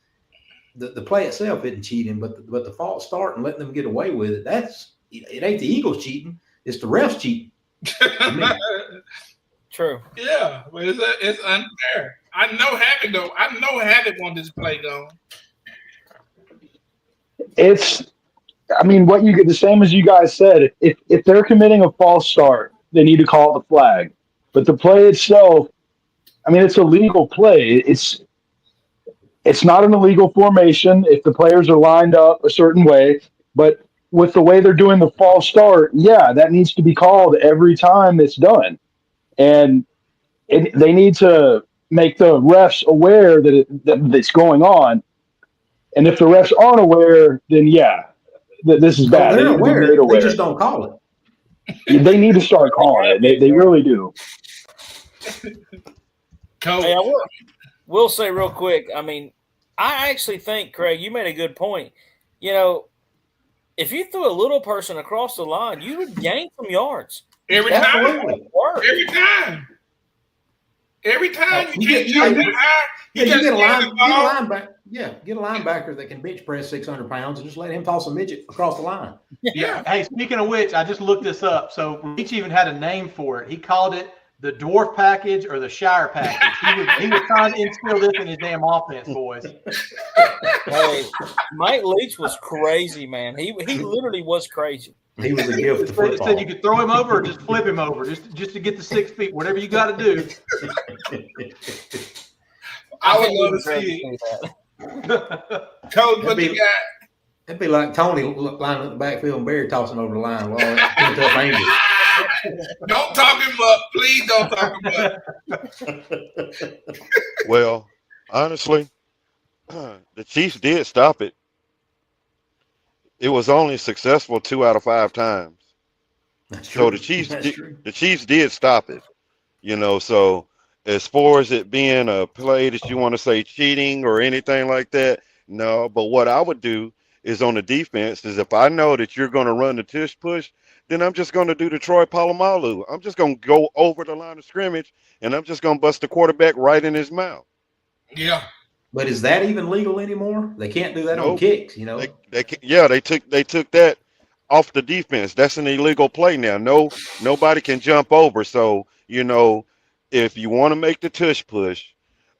the play itself isn't cheating, but the false start and letting them get away with it, it ain't the Eagles cheating, it's the refs cheating. True. Yeah, but it's unfair. I know Havoc want this play going. What you get, the same as you guys said, if they're committing a false start, they need to call the flag. But the play itself, it's a legal play. It's not an illegal formation if the players are lined up a certain way, but with the way they're doing the false start, yeah, that needs to be called every time it's done. And they need to make the refs aware that it's going on. And if the refs aren't aware, then yeah, this is bad. They're aware. They just don't call it. They need to start calling it. They really do. Hey, I will say real quick, I actually think, Craig, you made a good point. If you threw a little person across the line, you would gain some yards. Every time. You get a linebacker. Yeah, get a linebacker that can bench press 600 pounds and just let him toss a midget across the line. Yeah. Hey, speaking of which, I just looked this up. So Leach even had a name for it. He called it the dwarf package or the Shire package. He was trying to instill this in his damn offense, boys. Hey, Mike Leach was crazy, man. He literally was crazy. He was a gift to football. He said you could throw him over or just flip him over, just to get the 6 feet, whatever you got to do. I would love to see it. Coach, what you got? It'd be like Tony lining up the backfield and Barry tossing over the line. Well, that's tough angles. Don't talk him up. Please don't talk him up. Well, honestly, the Chiefs did stop it. It was only successful 2 out of 5 times. That's So true. the Chiefs did stop it. So as far as it being a play that you want to say cheating or anything like that, no. But what I would do is on the defense is if I know that you're going to run the tush push, then I'm just going to do the Troy Polamalu. I'm just going to go over the line of scrimmage and I'm just going to bust the quarterback right in his mouth. Yeah. But is that even legal anymore? They can't do that on Nope. kicks, They took that off the defense. That's an illegal play now. Nobody can jump over. So, if you want to make the tush push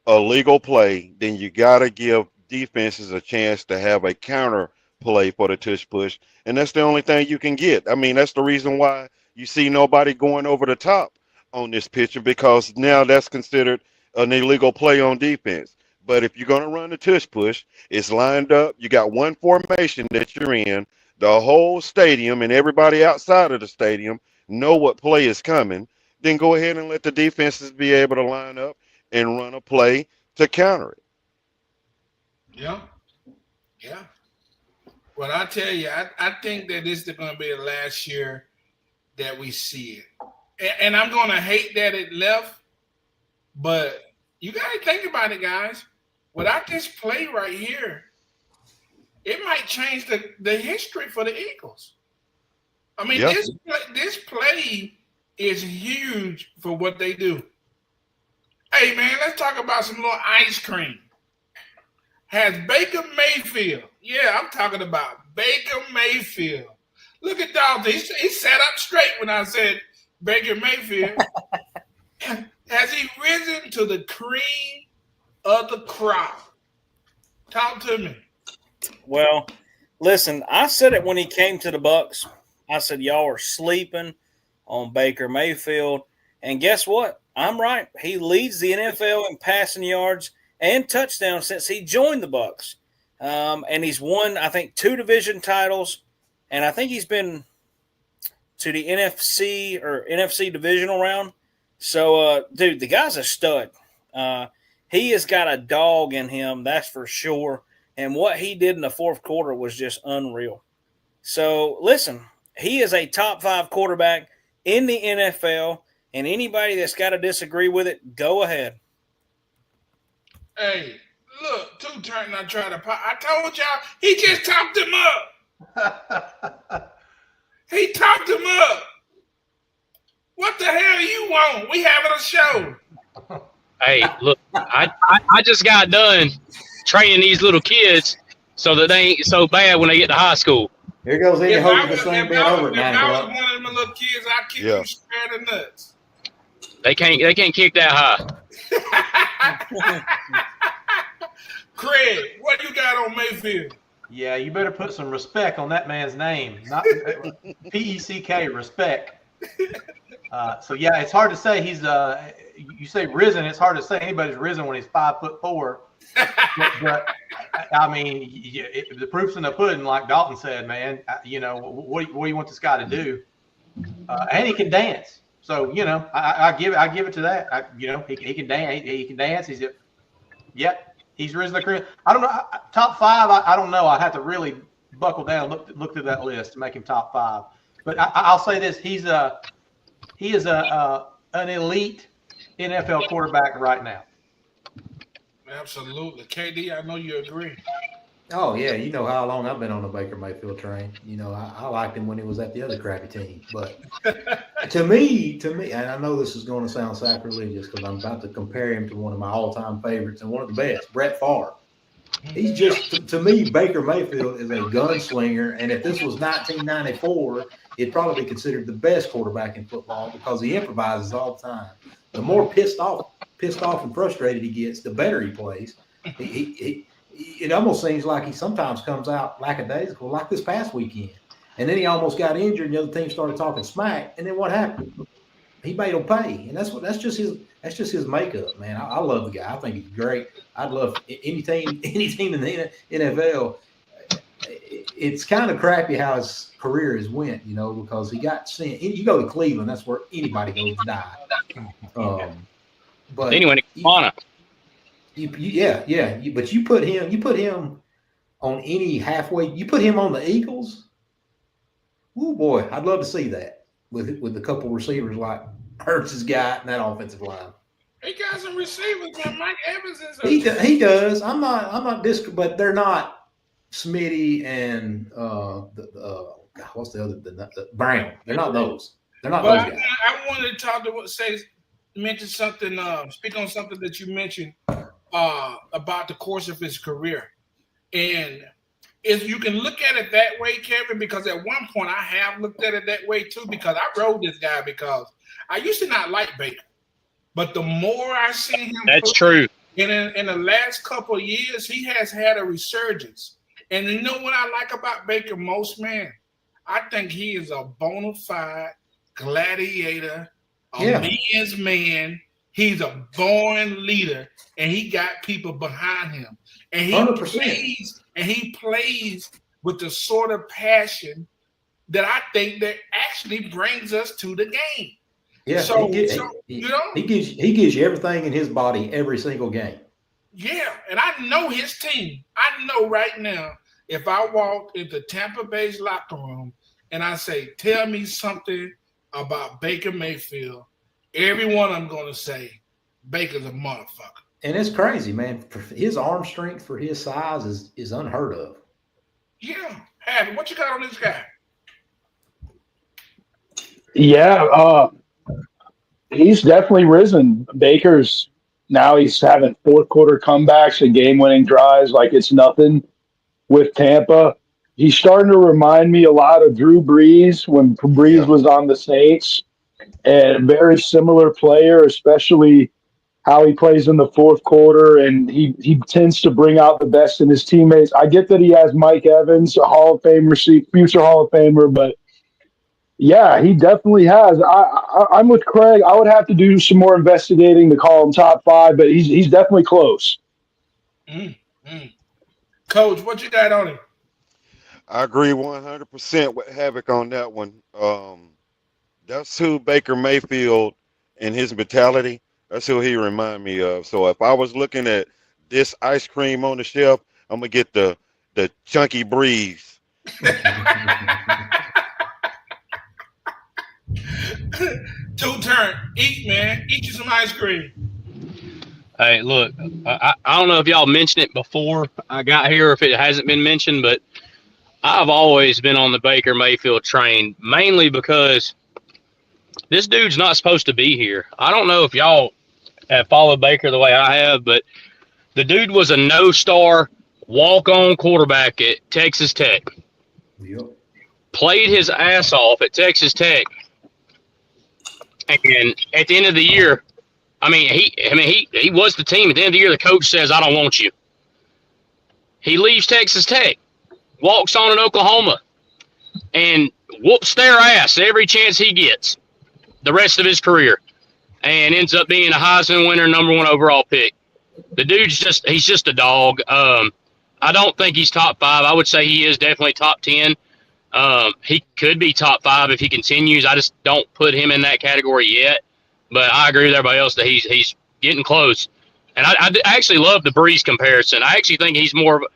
a legal play, then you got to give defenses a chance to have a counter play for the tush push. And that's the only thing you can get. I mean, that's the reason why you see nobody going over the top on this picture, because now that's considered an illegal play on defense. But if you're going to run the tush push, it's lined up. You got one formation that you're in. The whole stadium and everybody outside of the stadium know what play is coming. Then go ahead and let the defenses be able to line up and run a play to counter it. Yeah. Yeah. Well, I tell you, I think that this is going to be the last year that we see it. And I'm going to hate that it left, but you got to think about it, guys. Without this play right here, it might change the history for the Eagles. I mean, Yeah. this play is huge for what they do. Hey, man, let's talk about some little ice cream. Has Baker Mayfield. Yeah, I'm talking about Baker Mayfield. Look at Dalton. He sat up straight when I said Baker Mayfield. Has he risen to the cream of the crop? Talk to me. Well, listen, I said it when he came to the Bucs. I said, y'all are sleeping on Baker Mayfield. And guess what? I'm right. He leads the NFL in passing yards and touchdowns since he joined the Bucs. And he's won, I think, 2 division titles. And I think he's been to the NFC divisional round. So, dude, the guy's a stud. He has got a dog in him, that's for sure. And what he did in the fourth quarter was just unreal. So, listen, he is a top 5 quarterback in the NFL, and anybody that's got to disagree with it, go ahead. Hey, look, two-turn I tried to pop. I told y'all, he just topped him up. He topped him up. What the hell you want? We having a show. Hey, look, I just got done training these little kids so that they ain't so bad when they get to high school. Here goes any If hope I of this was, thing if being I over was, at if 9 I was o'clock. one of them little kids, I'd kick Yeah. them square the nuts. They can't kick that high. Craig, what you got on Mayfield? Yeah, you better put some respect on that man's name. Not P-E-C-K, respect. So yeah, it's hard to say he's you say risen. It's hard to say anybody's risen when he's 5'4". But I mean, the proof's in the pudding, like Dalton said, man. What do you want this guy to do? And he can dance. So I give it to that. He can dance. He can dance. He's risen the career. I don't know. Top 5. I don't know. I have to really buckle down and look through that list to make him top 5. But I'll say this: he is an elite NFL quarterback right now. Absolutely. KD, I know you agree. Oh, yeah. You know how long I've been on the Baker Mayfield train. I liked him when he was at the other crappy team. But to me, and I know this is going to sound sacrilegious because I'm about to compare him to one of my all-time favorites and one of the best, Brett Favre. He's just, to me, Baker Mayfield is a gunslinger. And if this was 1994, it'd probably be considered the best quarterback in football because he improvises all the time. The more pissed off and frustrated he gets, the better he plays. It almost seems like he sometimes comes out lackadaisical, like this past weekend. And then he almost got injured, and the other team started talking smack. And then what happened? He made them pay, and that's just his makeup, man. I love the guy. I think he's great. I'd love any team in the NFL. it's kind of crappy how his career has went, you know, because he got sent. You go to Cleveland, that's where anybody goes to die. But anyway, but you put him on any halfway. You put him on the Eagles. Oh boy, I'd love to see that with a couple receivers like Hurts has got in that offensive line. He got some receivers, man. Mike Evans is. He does. I'm not but they're not Smitty and what's the other? The Brown. They're not those. They're not those guys. I wanted to talk to mention something. Speak on something that you mentioned about the course of his career, and if you can look at it that way, Kevin, because at one point I have looked at it that way too, because I rode this guy because I used to not like Baker, but the more I see him, that's true. In the last couple of years, he has had a resurgence. And you know what I like about Baker most, man? I think he is a bona fide gladiator, man's man. He's a born leader, and he got people behind him. And he plays with the sort of passion that I think that actually brings us to the game. Yeah, he gives you everything in his body every single game. Yeah, and I know his team. I know right now, if I walk into Tampa Bay's locker room and I say, tell me something about Baker Mayfield, everyone I'm going to say, Baker's a motherfucker. And it's crazy, man. His arm strength for his size is unheard of. Yeah. Happy, what you got on this guy? Yeah, he's definitely risen. Baker's he's having fourth quarter comebacks and game-winning drives like it's nothing with Tampa. He's starting to remind me a lot of Drew Brees when Brees was on the Saints, and a very similar player, especially how he plays in the fourth quarter, and he tends to bring out the best in his teammates. I get that he has Mike Evans, a Hall of Fame future Hall of Famer, but yeah, he definitely has. I'm with Craig. I would have to do some more investigating to call him top 5, but he's definitely close. Coach, what you got on him? I agree 100% with Havoc on that one. That's who Baker Mayfield and his mentality, that's who he remind me of. So if I was looking at this ice cream on the shelf, I'm going to get the Chunky Breeze. Two-turn. Eat, man. Eat you some ice cream. Hey, look, I don't know if y'all mentioned it before I got here, if it hasn't been mentioned, but I've always been on the Baker Mayfield train, mainly because this dude's not supposed to be here. I don't know if y'all have followed Baker the way I have, but the dude was a no-star walk-on quarterback at Texas Tech. Yep. Played his ass off at Texas Tech. And at the end of the year, he was the team. At the end of the year, the coach says, I don't want you. He leaves Texas Tech, walks on in Oklahoma, and whoops their ass every chance he gets the rest of his career, and ends up being a Heisman winner, #1 overall pick. The dude's he's just a dog. I don't think he's top 5. I would say he is definitely top 10. He could be top 5 if he continues. I just don't put him in that category yet. But I agree with everybody else that he's getting close. And I actually love the Breeze comparison. I actually think he's more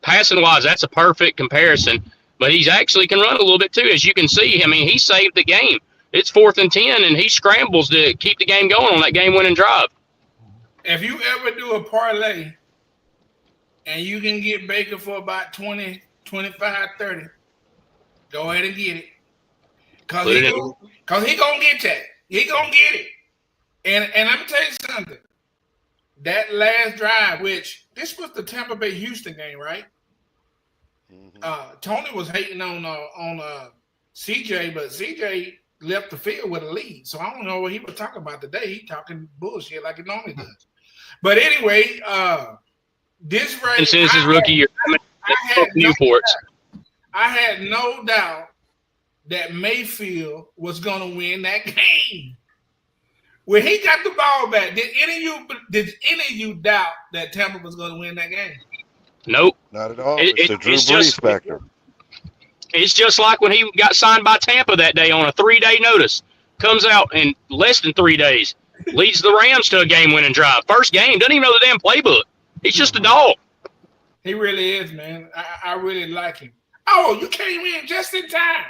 passing wise. That's a perfect comparison. But he's actually can run a little bit too, as you can see. I mean, he saved the game. It's 4th and 10, and he scrambles to keep the game going on that game-winning drive. If you ever do a parlay and you can get Baker for about 20, 25, 30, go ahead and get it. Because he going to get that. He going to get it. And let me tell you something. That last drive, which this was the Tampa Bay Houston game, right? Mm-hmm. Tony was hating on CJ, but CJ left the field with a lead. So I don't know what he was talking about today. He talking bullshit like he normally does. But anyway, this right since his rookie year, I had no doubt that Mayfield was going to win that game. When he got the ball back, did any of you doubt that Tampa was going to win that game? Nope. Not at all. It- It's it- the Drew it's Brees just- factor. It's just like when he got signed by Tampa that day on a 3-day notice. Comes out in less than 3 days. Leads the Rams to a game-winning drive. First game, doesn't even know the damn playbook. He's just a dog. He really is, man. I really like him. Oh, you came in just in time.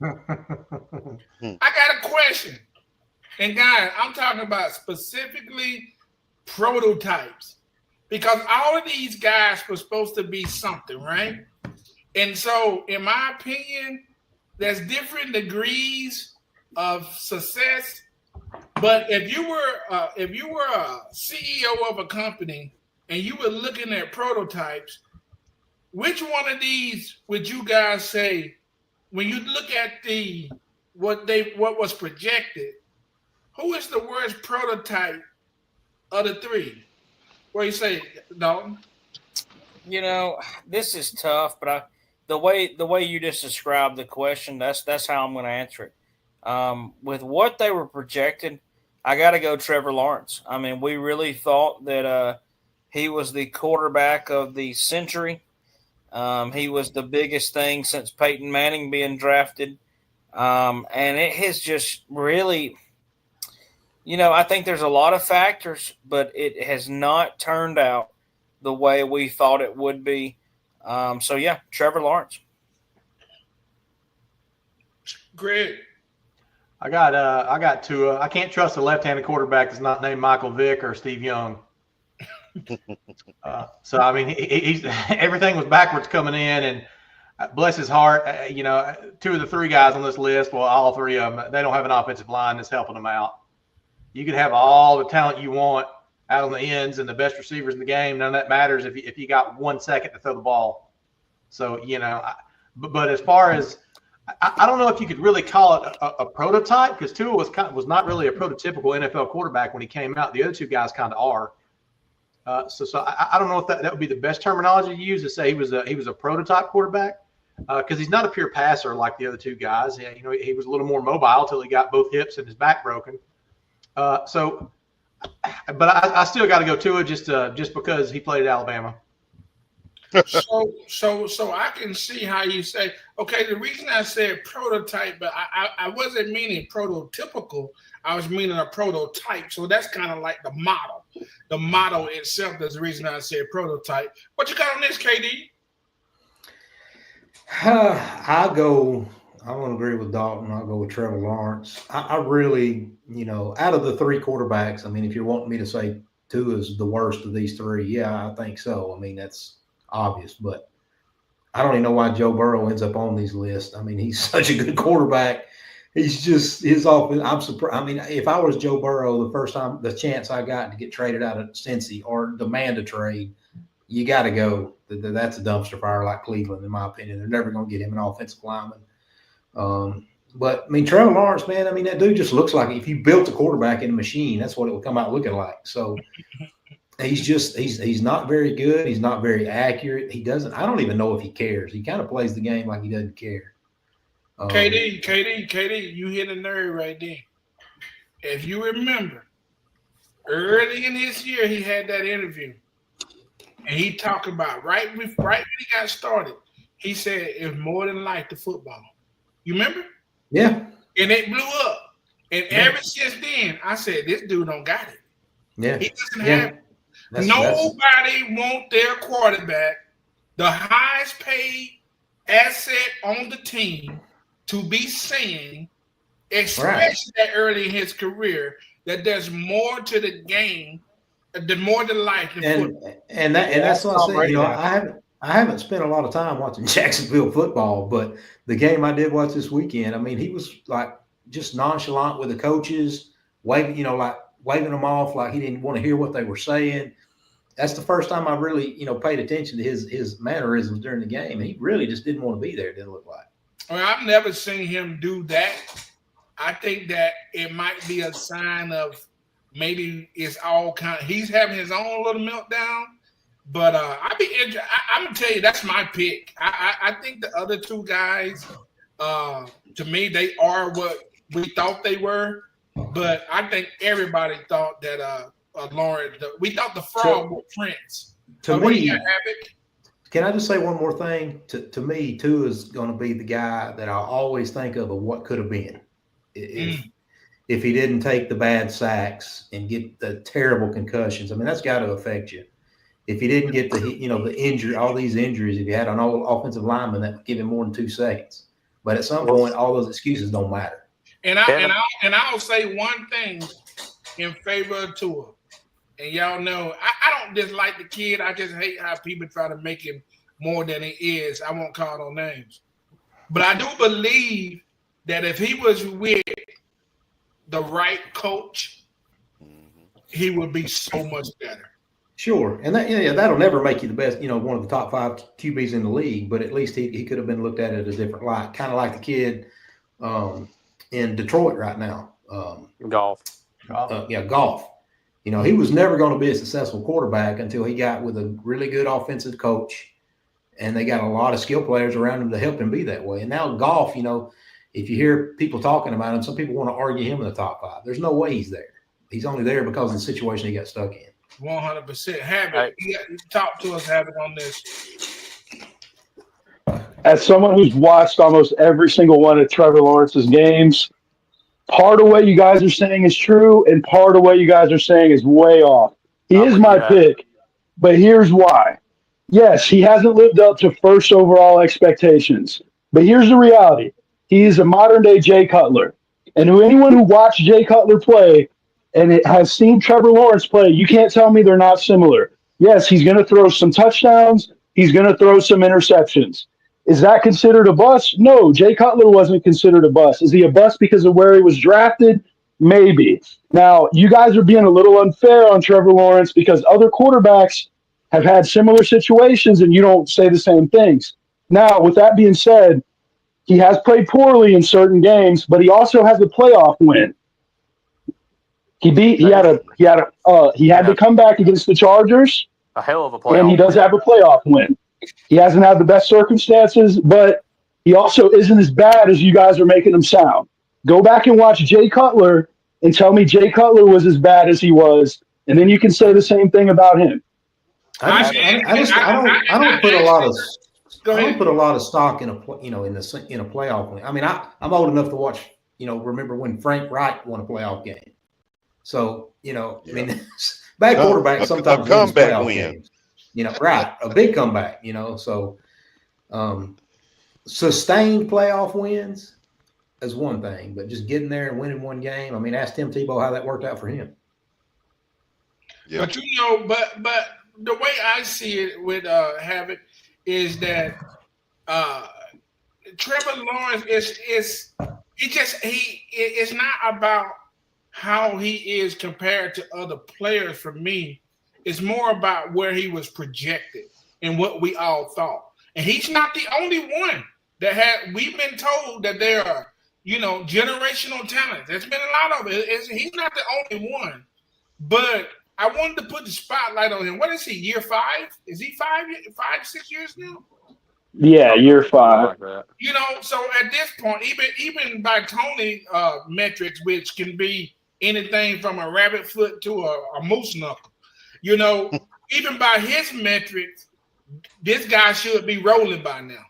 I got a question. And guys, I'm talking about specifically prototypes. Because all of these guys were supposed to be something, right? And so, in my opinion, there's different degrees of success. But if you were a CEO of a company and you were looking at prototypes, which one of these would you guys say when you look at what was projected? Who is the worst prototype of the three? What do you say, Dalton? You know, this is tough, but the way you just described the question, that's how I'm going to answer it. With what they were projected, I got to go Trevor Lawrence. I mean, we really thought that he was the quarterback of the century. He was the biggest thing since Peyton Manning being drafted. And it has just really, I think there's a lot of factors, but it has not turned out the way we thought it would be. So yeah, Trevor Lawrence. Greg. I got Tua. I can't trust a left-handed quarterback that's not named Michael Vick or Steve Young. So I mean, he's everything was backwards coming in, and bless his heart, two of the three guys on this list, well, all three of them, they don't have an offensive line that's helping them out. You can have all the talent you want out on the ends and the best receivers in the game. None of that matters if you got 1 second to throw the ball. So but as far as I don't know if you could really call it a prototype, because Tua was not really a prototypical NFL quarterback when he came out. The other two guys kind of are. So I don't know if that would be the best terminology to use to say he was a prototype quarterback, because he's not a pure passer like the other two guys. He was a little more mobile until he got both hips and his back broken. But I still got to go Tua just because he played at Alabama. So I can see how you say, okay, the reason I said prototype, but I wasn't meaning prototypical. I was meaning a prototype. So that's kind of like the model. The model itself is the reason I said prototype. What you got on this, KD? I'm going to agree with Dalton. I'll go with Trevor Lawrence. I really, out of the three quarterbacks, I mean, if you're wanting me to say Tua is the worst of these three, yeah, I think so. I mean, that's obvious, but I don't even know why Joe Burrow ends up on these lists. I mean, he's such a good quarterback. He's just his offense. I'm surprised. I mean, if I was Joe Burrow, the chance I got to get traded out of Cincy or demand a trade, you got to go. That's a dumpster fire like Cleveland, in my opinion. They're never going to get him an offensive lineman. But I mean, Trevor Lawrence, man, I mean, that dude just looks like if you built a quarterback in a machine, that's what it would come out looking like. So he's not very good. He's not very accurate. I don't even know if he cares. He kind of plays the game like he doesn't care. KD, you hit a nerve right there. If you remember, early in this year, he had that interview. And he talked about right when he got started, he said it's more than life to football. You remember? Yeah. And it blew up. And ever since then, I said, this dude don't got it. Yeah. He doesn't have it. Nobody want their quarterback, the highest paid asset on the team, to be saying, especially that early in his career, that there's more to the game, more to life than football. And that's what I said. I haven't spent a lot of time watching Jacksonville football, but the game I did watch this weekend, I mean, he was like just nonchalant with the coaches, waving them off like he didn't want to hear what they were saying. That's the first time I really, paid attention to his mannerisms during the game. And he really just didn't want to be there, it didn't look like. I mean, I've never seen him do that. I think that it might be a sign of maybe it's all kind of, he's having his own little meltdown. But I'm going to tell you, that's my pick. I think the other two guys, to me, they are what we thought they were. But I think everybody thought that Lawrence, we thought the fraud was Prince. To me, Can I just say one more thing? To me, Tua is going to be the guy that I always think of what could have been if he didn't take the bad sacks and get the terrible concussions. I mean, that's got to affect you. If he didn't get the injury, all these injuries, if you had an offensive lineman that would give him more than 2 seconds. But at some point, all those excuses don't matter. And I'll say one thing in favor of Tua. And y'all know I don't dislike the kid. I just hate how people try to make him more than he is. I won't call no names. But I do believe that if he was with the right coach, he would be so much better. Sure. And that'll never make you the best, one of the top 5 QBs in the league, but at least he could have been looked at it a different light, kind of like the kid in Detroit right now. Golf. Golf. He was never going to be a successful quarterback until he got with a really good offensive coach, and they got a lot of skill players around him to help him be that way. And now Golf, if you hear people talking about him, some people want to argue him in the top 5. There's no way he's there. He's only there because of the situation he got stuck in. 100%. Habit. Talk to us, Habit, on this. As someone who's watched almost every single one of Trevor Lawrence's games, part of what you guys are saying is true, and part of what you guys are saying is way off. He is my pick, but here's why. Yes, he hasn't lived up to first overall expectations, but here's the reality. He is a modern-day Jay Cutler, and anyone who watched Jay Cutler play and it has seen Trevor Lawrence play, you can't tell me they're not similar. Yes, he's going to throw some touchdowns. He's going to throw some interceptions. Is that considered a bust? No, Jay Cutler wasn't considered a bust. Is he a bust because of where he was drafted? Maybe. Now, you guys are being a little unfair on Trevor Lawrence because other quarterbacks have had similar situations and you don't say the same things. Now, with that being said, he has played poorly in certain games, but he also has a playoff win. He had to come back against the Chargers. A hell of a playoff. And he does have a playoff win. He hasn't had the best circumstances, but he also isn't as bad as you guys are making him sound. Go back and watch Jay Cutler and tell me Jay Cutler was as bad as he was, and then you can say the same thing about him. I don't put a lot of stock in a playoff win. I mean, I'm old enough to watch. Remember when Frank Wright won a playoff game. So I mean, bad quarterback sometimes a comeback win. Games. Right, a big comeback. So sustained playoff wins is one thing, but just getting there and winning one game. I mean, ask Tim Tebow how that worked out for him. Yeah. But but the way I see it with Habit is that Trevor Lawrence it's not about how he is compared to other players. For me, it's more about where he was projected and what we all thought. And he's not the only one that we've been told that there are, generational talents. There's been a lot of it. He's not the only one. But I wanted to put the spotlight on him. What is he, year 5? Is he 6 years now? Yeah, year 5. So at this point, even by Tony metrics, which can be anything from a rabbit foot to a moose knuckle, even by his metrics, this guy should be rolling by now.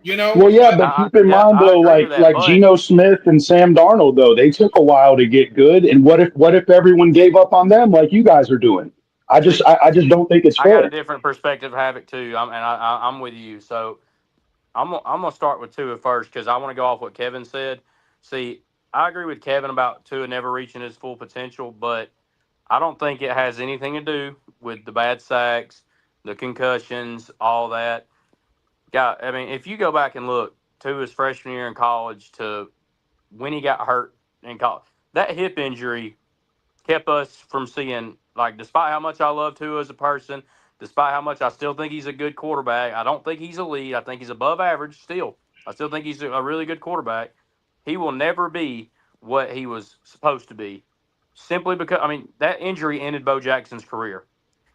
Well, yeah, but keep in mind though, like Geno Smith and Sam Darnold, though they took a while to get good. And what if everyone gave up on them like you guys are doing? I just don't think it's fair. I got a different perspective of Havoc too. I'm with you. So I'm gonna start with Tua first because I want to go off what Kevin said. See, I agree with Kevin about Tua never reaching his full potential, but I don't think it has anything to do with the bad sacks, the concussions, all that. God, I mean, if you go back and look to his freshman year in college to when he got hurt in college, that hip injury kept us from seeing, despite how much I love Tua as a person, despite how much I still think he's a good quarterback, I don't think he's elite. I think he's above average still. I still think he's a really good quarterback. He will never be what he was supposed to be simply because, that injury ended Bo Jackson's career.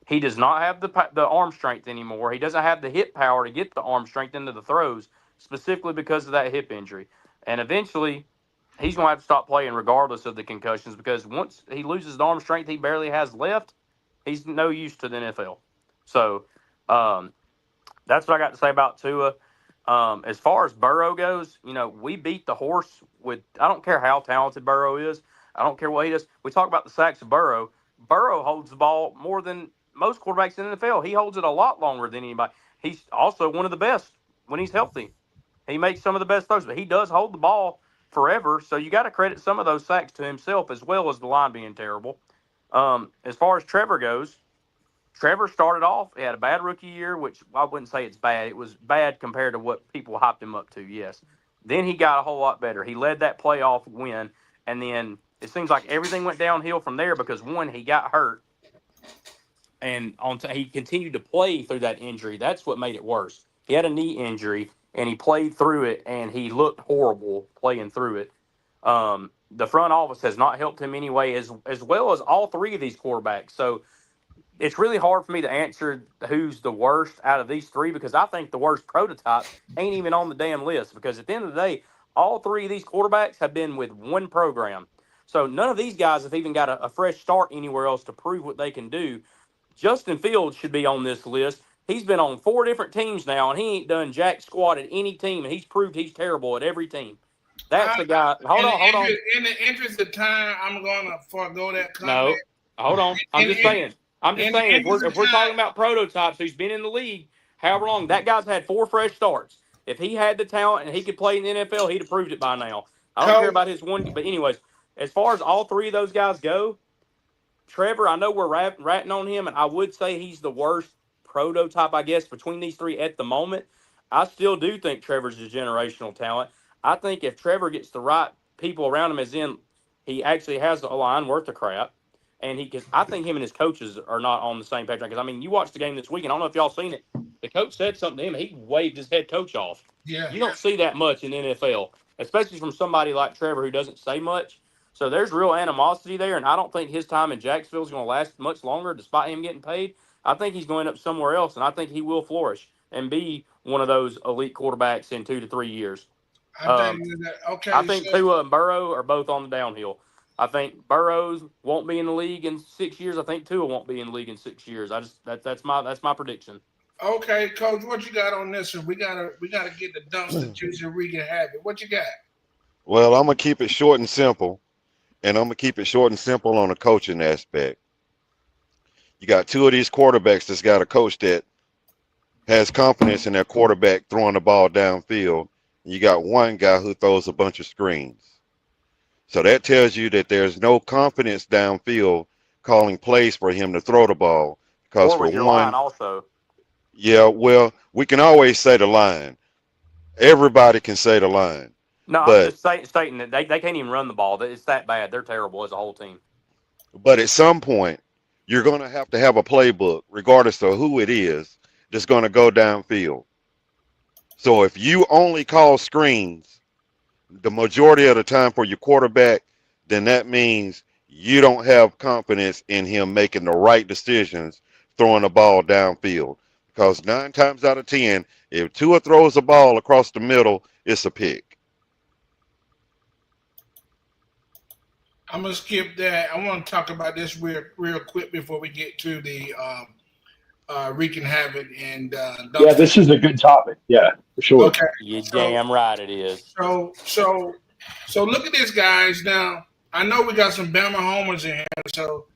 He does not have the arm strength anymore. He doesn't have the hip power to get the arm strength into the throws, specifically because of that hip injury. And eventually, he's going to have to stop playing regardless of the concussions because once he loses the arm strength he barely has left, he's no use to the NFL. So that's That's what I got to say about Tua. As far as Burrow goes, we beat the horse with. I don't care how talented Burrow is. I don't care what he does. We talk about the sacks of Burrow. Burrow holds the ball more than most quarterbacks in the NFL. He holds it a lot longer than anybody. He's also one of the best when he's healthy. He makes some of the best throws, but he does hold the ball forever. So you got to credit some of those sacks to himself as well as the line being terrible. As far as Trevor goes, Trevor started off, he had a bad rookie year, which I wouldn't say it's bad. It was bad compared to what people hyped him up to, yes. Then he got a whole lot better. He led that playoff win, and then it seems like everything went downhill from there because, one, he got hurt, and he continued to play through that injury. That's what made it worse. He had a knee injury, and he played through it, and he looked horrible playing through it. The front office has not helped him anyway, as well as all three of these quarterbacks. So it's really hard for me to answer who's the worst out of these three because I think the worst prototype ain't even on the damn list because at the end of the day, all three of these quarterbacks have been with one program. So none of these guys have even got a fresh start anywhere else to prove what they can do. Justin Fields should be on this list. He's been on 4 different teams now, and he ain't done jack squat at any team, and he's proved he's terrible at every team. That's the guy. Hold on. In the interest of time, I'm going to forego that comment. No, hold on. I'm just saying, if we're talking about prototypes who's been in the league however long, that guy's had 4 fresh starts. If he had the talent and he could play in the NFL, he'd have proved it by now. I don't care about his one. But anyways, as far as all three of those guys go, Trevor, I know we're ratting on him, and I would say he's the worst prototype, I guess, between these three at the moment. I still do think Trevor's a generational talent. I think if Trevor gets the right people around him, as in he actually has a line worth of crap, and I think him and his coaches are not on the same page. Because, I mean, you watched the game this week, and I don't know if y'all seen it. The coach said something to him. He waved his head coach off. Yeah. You don't see that much in the NFL, especially from somebody like Trevor who doesn't say much. So there's real animosity there, and I don't think his time in Jacksonville is going to last much longer despite him getting paid. I think he's going up somewhere else, and I think he will flourish and be one of those elite quarterbacks in 2 to 3 years. I think Tua and Burrow are both on the downhill. I think Burrows won't be in the league in 6 years. I think Tua won't be in the league in 6 years. That's my prediction. Okay, Coach, what you got on this one? We gotta get the dumpster juice and we can have it. What you got? Well, I'm gonna keep it short and simple, and I'm gonna keep it short and simple on the coaching aspect. You got 2 of these quarterbacks that's got a coach that has confidence in their quarterback throwing the ball downfield. And you got one guy who throws a bunch of screens. So that tells you that there's no confidence downfield calling plays for him to throw the ball. Because for one, line also. Yeah, well, we can always say the line. Everybody can say the line. No, I'm just stating that they can't even run the ball. It's that bad. They're terrible as a whole team. But at some point, you're going to have a playbook, regardless of who it is, that's going to go downfield. So if you only call screens the majority of the time for your quarterback, then that means you don't have confidence in him making the right decisions throwing the ball downfield. Because 9 times out of 10, if Tua throws the ball across the middle, it's a pick. I'm gonna skip that. I want to talk about this real quick before we get to the wreaking havoc and yeah, this is a good topic. Yeah, for sure. Okay, you damn right it is. So look at this, guys. Now I know we got some Bama homers in here, so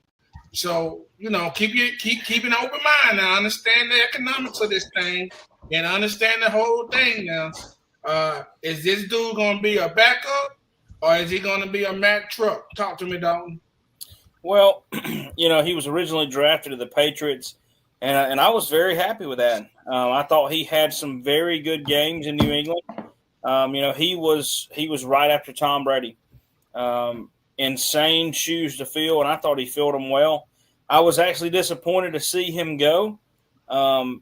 keep an open mind. Now understand the economics of this thing and understand the whole thing. Now, is this dude gonna be a backup? Or is he going to be a Mack truck? Talk to me, Dalton. Well, he was originally drafted to the Patriots, and I was very happy with that. I thought he had some very good games in New England. He was right after Tom Brady. Insane shoes to fill, and I thought he filled them well. I was actually disappointed to see him go. I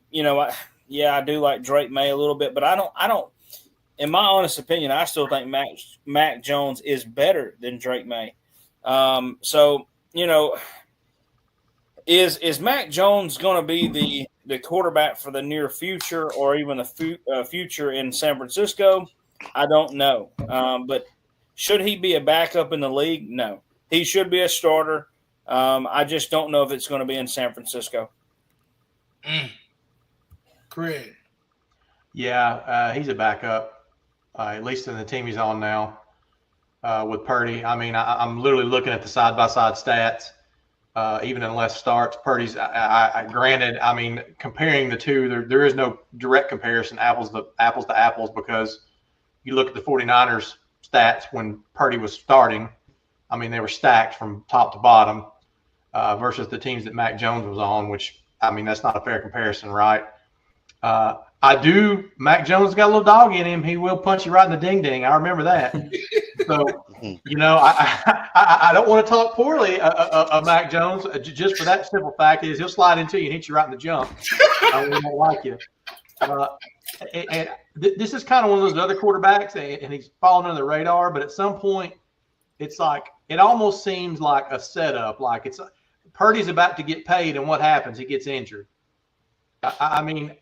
do like Drake May a little bit, but I don't. In my honest opinion, I still think Mac Jones is better than Drake May. Is Mac Jones going to be the quarterback for the near future or even the future in San Francisco? I don't know. But should he be a backup in the league? No. He should be a starter. I just don't know if it's going to be in San Francisco. Craig. Yeah, he's a backup, at least in the team he's on now with Purdy. I mean, I'm literally looking at the side-by-side stats. Even in less starts, Purdy's. Granted, I mean, comparing the two, there is no direct comparison, apples to apples, because you look at the 49ers stats when Purdy was starting. I mean, they were stacked from top to bottom versus the teams that Mac Jones was on, which, I mean, that's not a fair comparison, right? Mac Jones got a little dog in him. He will punch you right in the ding-ding. I remember that. So, you know, I don't want to talk poorly of Mac Jones just for that simple fact is he'll slide into you and hit you right in the jump. I don't like you. And this is kind of one of those other quarterbacks, and he's falling under the radar. But at some point, it's like it almost seems like a setup. Like Purdy's about to get paid, and what happens? He gets injured. I mean,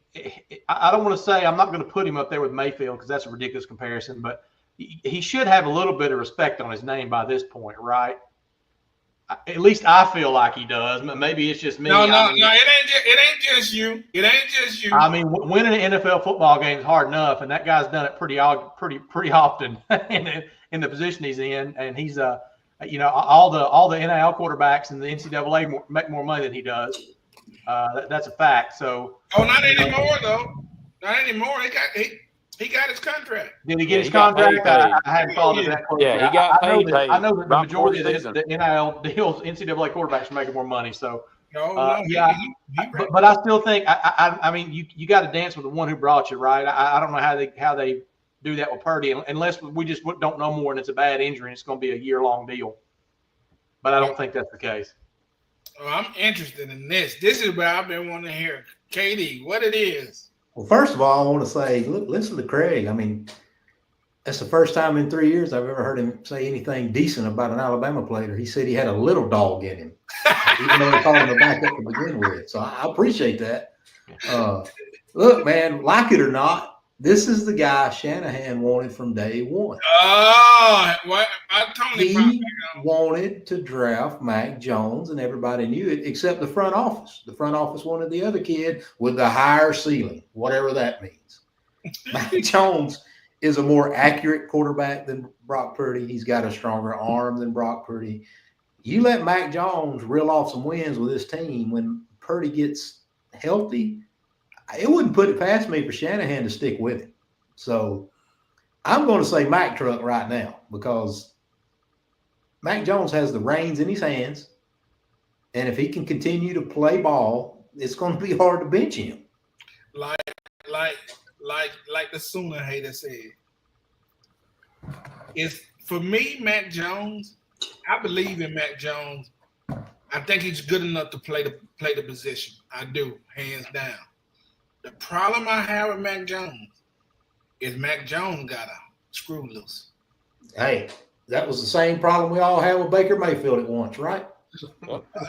I don't want to say I'm not going to put him up there with Mayfield because that's a ridiculous comparison, but he should have a little bit of respect on his name by this point, right? At least I feel like he does. Maybe it's just me. No, it ain't just you. It ain't just you. I mean, winning an NFL football game is hard enough, and that guy's done it pretty often in the position he's in, and he's you know, all the NIL quarterbacks in the NCAA make more money than he does. That's a fact. So. Oh, not anymore though. Not anymore. He got his contract. Did he get his contract? I hadn't followed that closely. Yeah, he got paid. I know that the majority of the NIL deals, NCAA quarterbacks are making more money. So, but I still think I mean you got to dance with the one who brought you, right? I don't know how they do that with Purdy unless we just don't know more and it's a bad injury and it's going to be a year-long deal. But I don't think that's the case. Oh, I'm interested in this. This is where I've been wanting to hear, KD, what it is. Well, first of all, I want to say, listen to Craig. I mean, that's the first time in 3 years I've ever heard him say anything decent about an Alabama player. He said he had a little dog in him, even though he called him a backup to begin with. So I appreciate that. Look, man, like it or not, this is the guy Shanahan wanted from day one. Oh, what? He wanted to draft Mac Jones, and everybody knew it except the front office. The front office wanted the other kid with the higher ceiling, whatever that means. Mac Jones is a more accurate quarterback than Brock Purdy. He's got a stronger arm than Brock Purdy. You let Mac Jones reel off some wins with his team when Purdy gets healthy, it wouldn't put it past me for Shanahan to stick with him. So I'm going to say Mac Truck right now because Mac Jones has the reins in his hands, and if he can continue to play ball, it's going to be hard to bench him. Like the Sooner hater said, it's for me, Mac Jones. I believe in Mac Jones. I think he's good enough to play the position. I do, hands down. The problem I have with Mac Jones is Mac Jones got a screw loose. Hey, that was the same problem we all had with Baker Mayfield at once, right?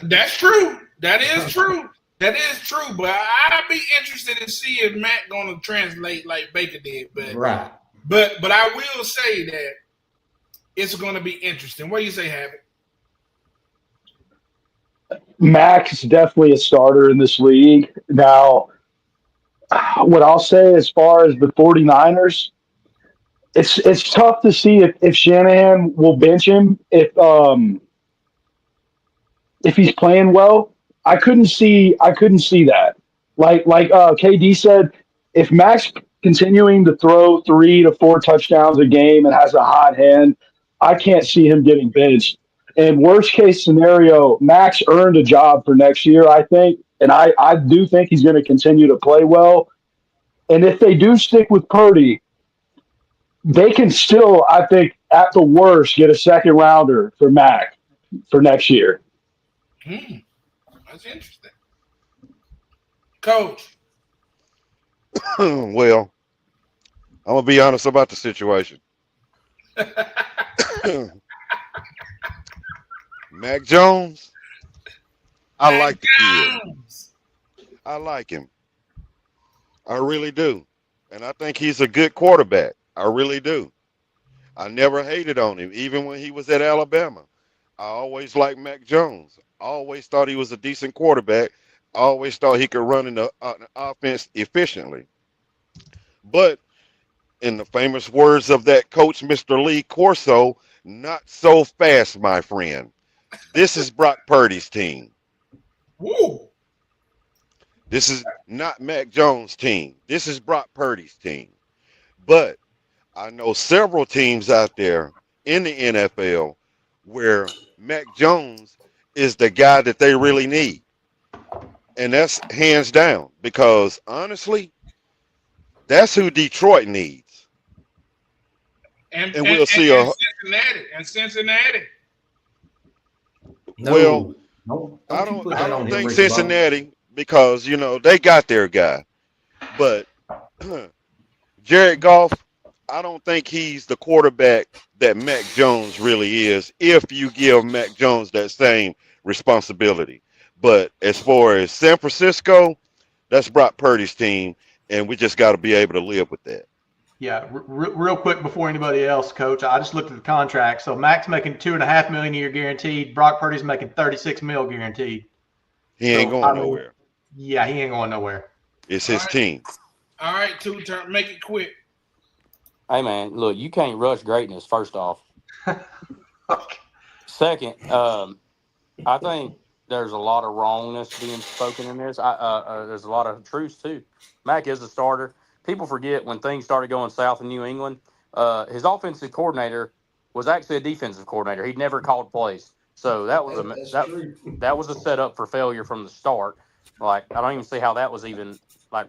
That's true. That is true. That is true. But I'd be interested to see if Mac going to translate like Baker did. But right. But I will say that it's going to be interesting. What do you say, Havoc? Mac's definitely a starter in this league. Now, what I'll say as far as the 49ers, it's tough to see if Shanahan will bench him if he's playing well. I couldn't see that. Like KD said, if Mac's continuing to throw 3 to 4 touchdowns a game and has a hot hand, I can't see him getting benched. And worst case scenario, Mac's earned a job for next year, I think. And I do think he's going to continue to play well. And if they do stick with Purdy, they can still, I think, at the worst, get a second rounder for Mac for next year. That's interesting. Coach. Well, I'm going to be honest about the situation. Mac Jones, I like the kid. I like him. I really do. And I think he's a good quarterback. I really do. I never hated on him, even when he was at Alabama. I always liked Mac Jones. I always thought he was a decent quarterback. I always thought he could run an offense efficiently. But in the famous words of that coach, Mr. Lee Corso, not so fast, my friend. This is Brock Purdy's team. Woo. This is not Mac Jones' team. This is Brock Purdy's team. But I know several teams out there in the NFL where Mac Jones is the guy that they really need. And that's hands down because honestly, that's who Detroit needs. And we'll see Cincinnati. Well, no, I you put don't that on him, think Ricky Cincinnati because they got their guy. But Jared Goff, I don't think he's the quarterback that Mac Jones really is if you give Mac Jones that same responsibility. But as far as San Francisco, that's Brock Purdy's team, and we just got to be able to live with that. Yeah, real quick before anybody else, Coach, I just looked at the contract. So Mac's making $2.5 million a year guaranteed. Brock Purdy's making $36 million guaranteed. He ain't going nowhere. Yeah, he ain't going nowhere. It's his team. All right, two-turn, make it quick. Hey, man, look, you can't rush greatness, first off. Okay. Second, I think there's a lot of wrongness being spoken in this. There's a lot of truth, too. Mac is a starter. People forget when things started going south in New England, his offensive coordinator was actually a defensive coordinator. He'd never called plays. So that was that was a setup for failure from the start. Like, I don't even see how that was even, like,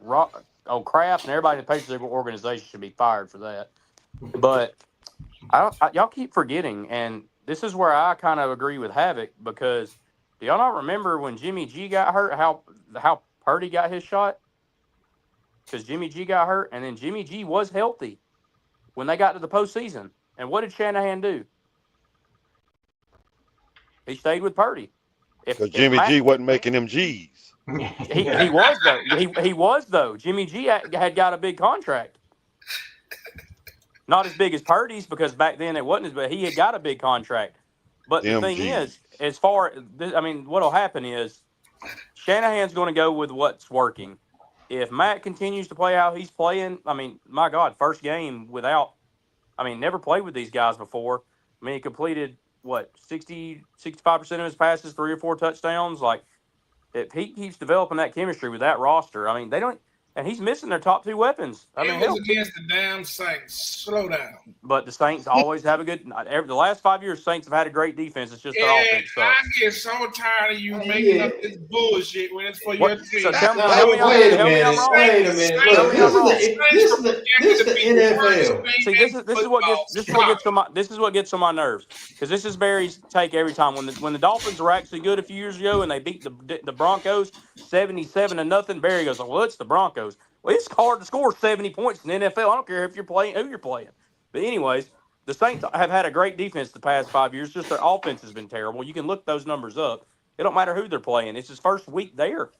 Kraft and everybody in the Patriots organization should be fired for that. But y'all keep forgetting, and this is where I kind of agree with Havoc, because do y'all not remember when Jimmy G got hurt, how Purdy got his shot? Because Jimmy G got hurt, and then Jimmy G was healthy when they got to the postseason. And what did Shanahan do? He stayed with Purdy. Because Jimmy G wasn't making them G's. He was, though. He was, though. Jimmy G had got a big contract. Not as big as Purdy's, because back then it wasn't but he had got a big contract. But the thing is, as far what'll happen is Shanahan's going to go with what's working. If Matt continues to play how he's playing, my God, first game never played with these guys before. He completed, 65% of his passes, 3 or 4 touchdowns. Like, if he keeps developing that chemistry with that roster, they don't. And he's missing their top 2 weapons. It was against the damn Saints. Slow down. But the Saints always have a good. The last 5 years, Saints have had a great defense. It's just their offense sucks. I get so tired of you making up this bullshit when it's for your team. So tell me Wait a I'm minute. wrong. Wait a minute. Look, this is the NFL. See, this is what gets on my nerves, because this is Barry's take every time when the Dolphins were actually good a few years ago and they beat the Broncos 77-0. Barry goes, well, it's the Broncos. Well, it's hard to score 70 points in the NFL. I don't care if you're playing who you're playing. But anyways, the Saints have had a great defense the past 5 years. Just their offense has been terrible. You can look those numbers up. It don't matter who they're playing. It's his first week there.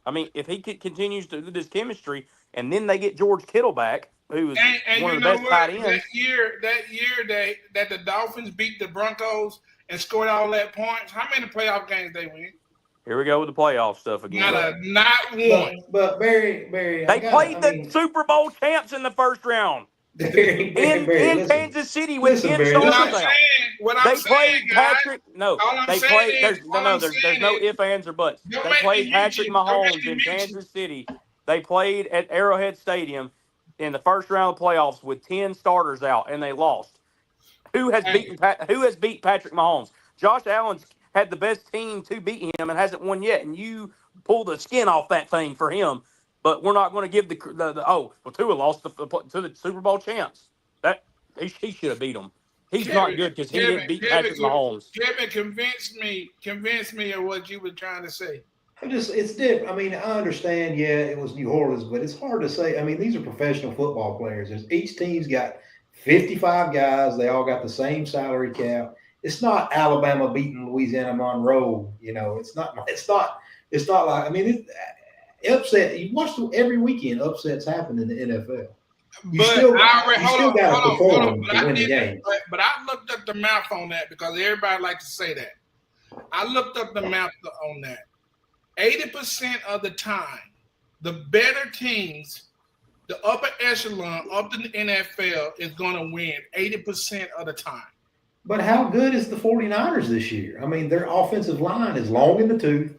If he continues to do this chemistry, and then they get George Kittle back, who is one of the best tight ends. That year that the Dolphins beat the Broncos and scored all that points, how many playoff games they win? Here we go with the playoff stuff again. Not one. But Barry, they played the Super Bowl champs in the first round. Barry, in Kansas City with 10 stars out. They played Patrick. No, they played. There's no ifs, ands, or buts. They played Patrick Mahomes in Kansas City. They played at Arrowhead Stadium in the first round of the playoffs with 10 starters out, and they lost. Who has beat Patrick Mahomes? Josh Allen's had the best team to beat him and hasn't won yet, and you pull the skin off that thing for him. But we're not going to give Tua lost to the Super Bowl champs. That he should have beat them. He's not good because he didn't beat Patrick Mahomes. Kevin, convince me of what you were trying to say. It's different. I understand. Yeah, it was New Orleans, but it's hard to say. These are professional football players. Each team's got 55 guys. They all got the same salary cap. It's not Alabama beating Louisiana Monroe. It's not like, upset. You watch every weekend, upsets happen in the NFL. You still got to perform to win the game. But I looked up the math on that because everybody likes to say that. I looked up the math on that. 80% of the time, the better teams the upper echelon of the NFL is going to win 80% of the time. But how good is the 49ers this year? I mean, their offensive line is long in the tooth.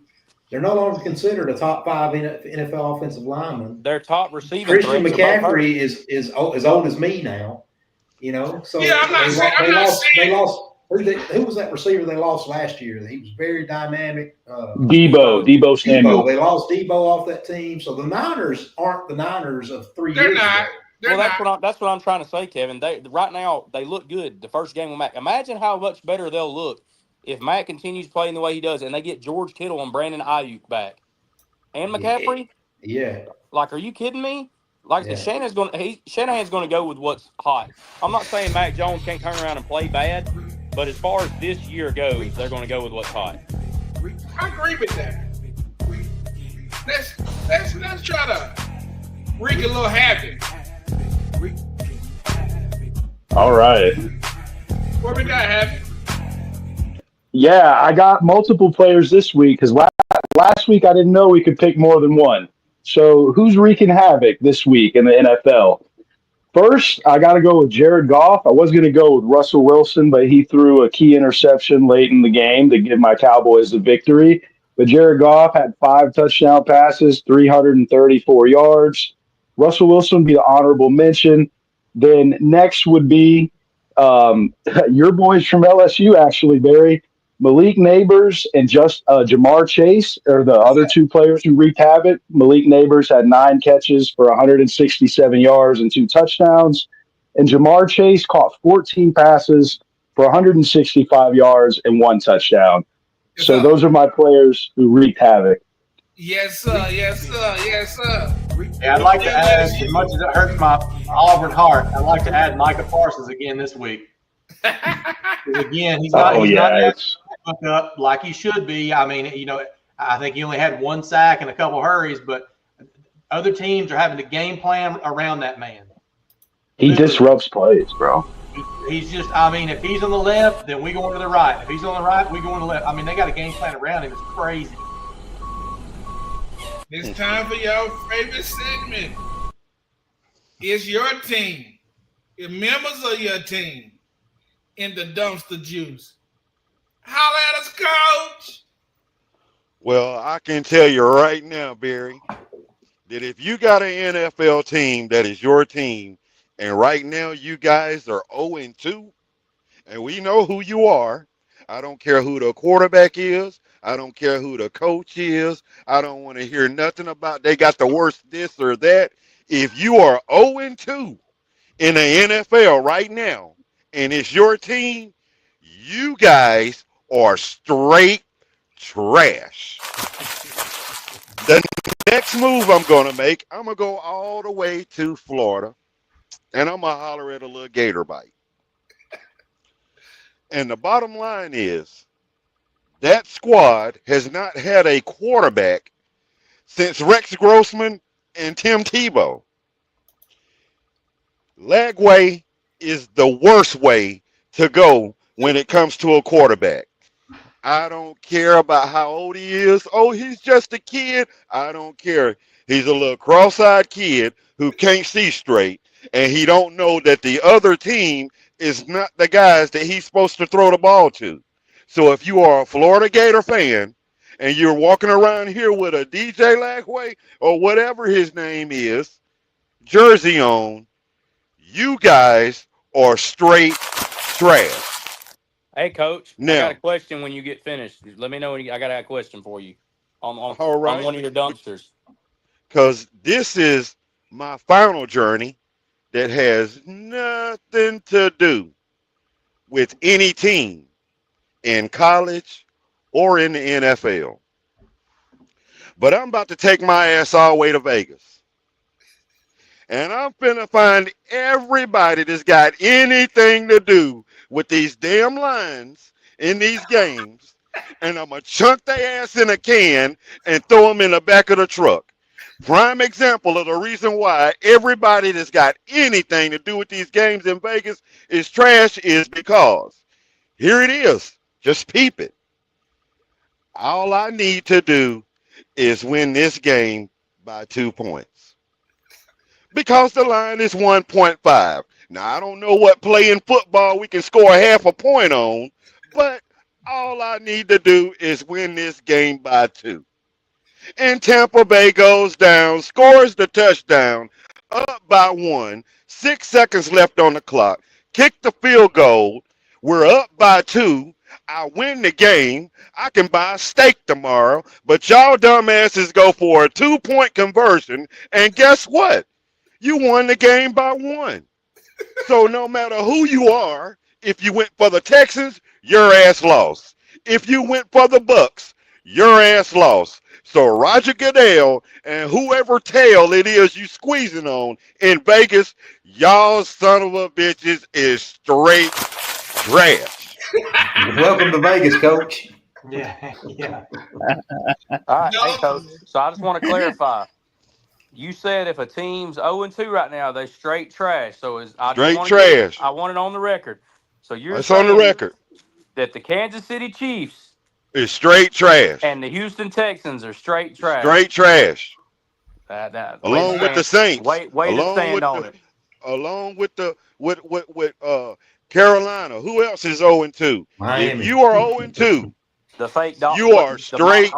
They're no longer considered a top 5 NFL offensive lineman. Their top receiving Christian threats are both hurt. McCaffrey is as old as me now. You know, so Yeah, I'm not saying. they lost. Who was that receiver they lost last year? He was very dynamic. Debo Samuel. They lost Debo off that team. So the Niners aren't the Niners of 3 They're years not. ago. They're Well, that's what I'm trying to say, Kevin. Right now they look good. The first game with Mac. Imagine how much better they'll look if Mac continues playing the way he does, and they get George Kittle and Brandon Ayuk back, and McCaffrey. Yeah. Like, are you kidding me? Like, Yeah. Shanahan's going to go with what's hot. I'm not saying Mac Jones can't turn around and play bad, but as far as this year goes, they're going to go with what's hot. I agree with that. Let's try to wreak a little havoc. All right. What we got, havoc? Yeah, I got multiple players this week because last week I didn't know we could pick more than one. So who's wreaking havoc this week in the NFL? First, I got to go with Jared Goff. I was going to go with Russell Wilson, but he threw a key interception late in the game to give my Cowboys the victory. But Jared Goff had 5 touchdown passes, 334 yards. Russell Wilson would be the honorable mention. Then next would be your boys from LSU, actually, Barry. Malik Neighbors and Jamar Chase are the other 2 players who wreaked havoc. Malik Neighbors had 9 catches for 167 yards and 2 touchdowns. And Jamar Chase caught 14 passes for 165 yards and 1 touchdown. So those are my players who wreaked havoc. Yes, sir. Yes, sir. Yes, sir. Yeah, I'd like to add, as much as it hurts my Auburn heart, I'd like to add Micah Parsons again this week. Again, he's not up like he should be. I mean, I think he only had 1 sack and a couple hurries, but other teams are having to game plan around that man. He disrupts plays, bro. He's just, if he's on the left, then we go to the right. If he's on the right, we go on the left. I mean, they got a game plan around him. It's crazy. It's time for your favorite segment. It's your team. It's members of your team in the dumpster juice. Holla at us, Coach. Well, I can tell you right now, Barry, that if you got an NFL team that is your team, and right now you guys are 0-2, and we know who you are. I don't care who the quarterback is. I don't care who the coach is. I don't want to hear nothing about they got the worst this or that. If you are 0-2 in the NFL right now, and it's your team, you guys are straight trash. The next move I'm going to make, I'm going to go all the way to Florida, and I'm going to holler at a little gator bite. And the bottom line is that squad has not had a quarterback since Rex Grossman and Tim Tebow. Lagway is the worst way to go when it comes to a quarterback. I don't care about how old he is. Oh, he's just a kid. I don't care. He's a little cross-eyed kid who can't see straight, and he don't know that the other team is not the guys that he's supposed to throw the ball to. So if you are a Florida Gator fan and you're walking around here with a DJ Lagway or whatever his name is, jersey on, you guys are straight trash. Hey, Coach, now, I got a question when you get finished. Let me know when I got a question for you on one of your dumpsters. Because this is my final journey that has nothing to do with any team in college or in the NFL. But I'm about to take my ass all the way to Vegas. And I'm finna find everybody that's got anything to do with these damn lines in these games, and I'm going to chunk their ass in a can and throw them in the back of the truck. Prime example of the reason why everybody that's got anything to do with these games in Vegas is trash is because here it is. Just peep it. All I need to do is win this game by 2 points. because the line is 1.5. Now, I don't know what play in football we can score half a point on, but all I need to do is win this game by 2. And Tampa Bay goes down, scores the touchdown, up by 1, 6 seconds left on the clock, kick the field goal. We're up by 2. I win the game. I can buy a steak tomorrow, but y'all dumbasses go for a 2-point conversion, and guess what? You won the game by 1. So no matter who you are, if you went for the Texans, your ass lost. If you went for the Bucks, your ass lost. So Roger Goodell and whoever tail it is you squeezing on in Vegas, y'all son of a bitches is straight trash. Welcome to Vegas, Coach. Yeah, yeah. All right, hey, Coach. So I just want to clarify. You said if a team's 0-2 right now, they straight trash. So Straight trash. I want it on the record. So you're It's on the record. that the Kansas City Chiefs It's straight trash. and the Houston Texans are straight trash. Straight trash. Along with the Saints. Way to stand on it. Along with Carolina. Who else is 0-2? Miami. If you are 0-2, The fake Dolphins. you are straight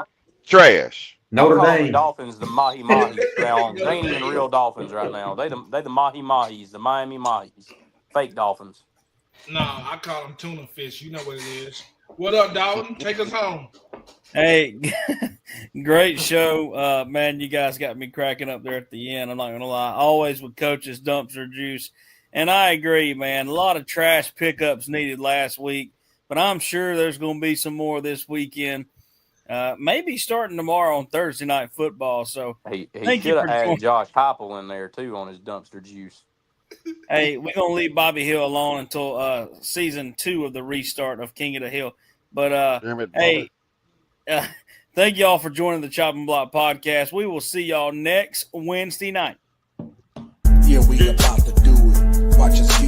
trash. Notre I'm calling Dame. the Dolphins the Mahi Mahis now. They ain't even real Dolphins right now. They the Mahi Mahis, the Miami Mahis. Fake Dolphins. No, I call them tuna fish. You know what it is. What up, Dalton? Take us home. Hey, great show. Man, you guys got me cracking up there at the end. I'm not going to lie. Always with Coach's dumpster juice. And I agree, man. A lot of trash pickups needed last week, but I'm sure there's going to be some more this weekend. Maybe starting tomorrow on Thursday Night Football. So he should have added Josh Heupel in there, too, on his dumpster juice. Hey, we're going to leave Bobby Hill alone until season 2 of the restart of King of the Hill. But, hey, thank y'all for joining the Chopping Block Podcast. We will see y'all next Wednesday night. Yeah, we about to do it. Watch us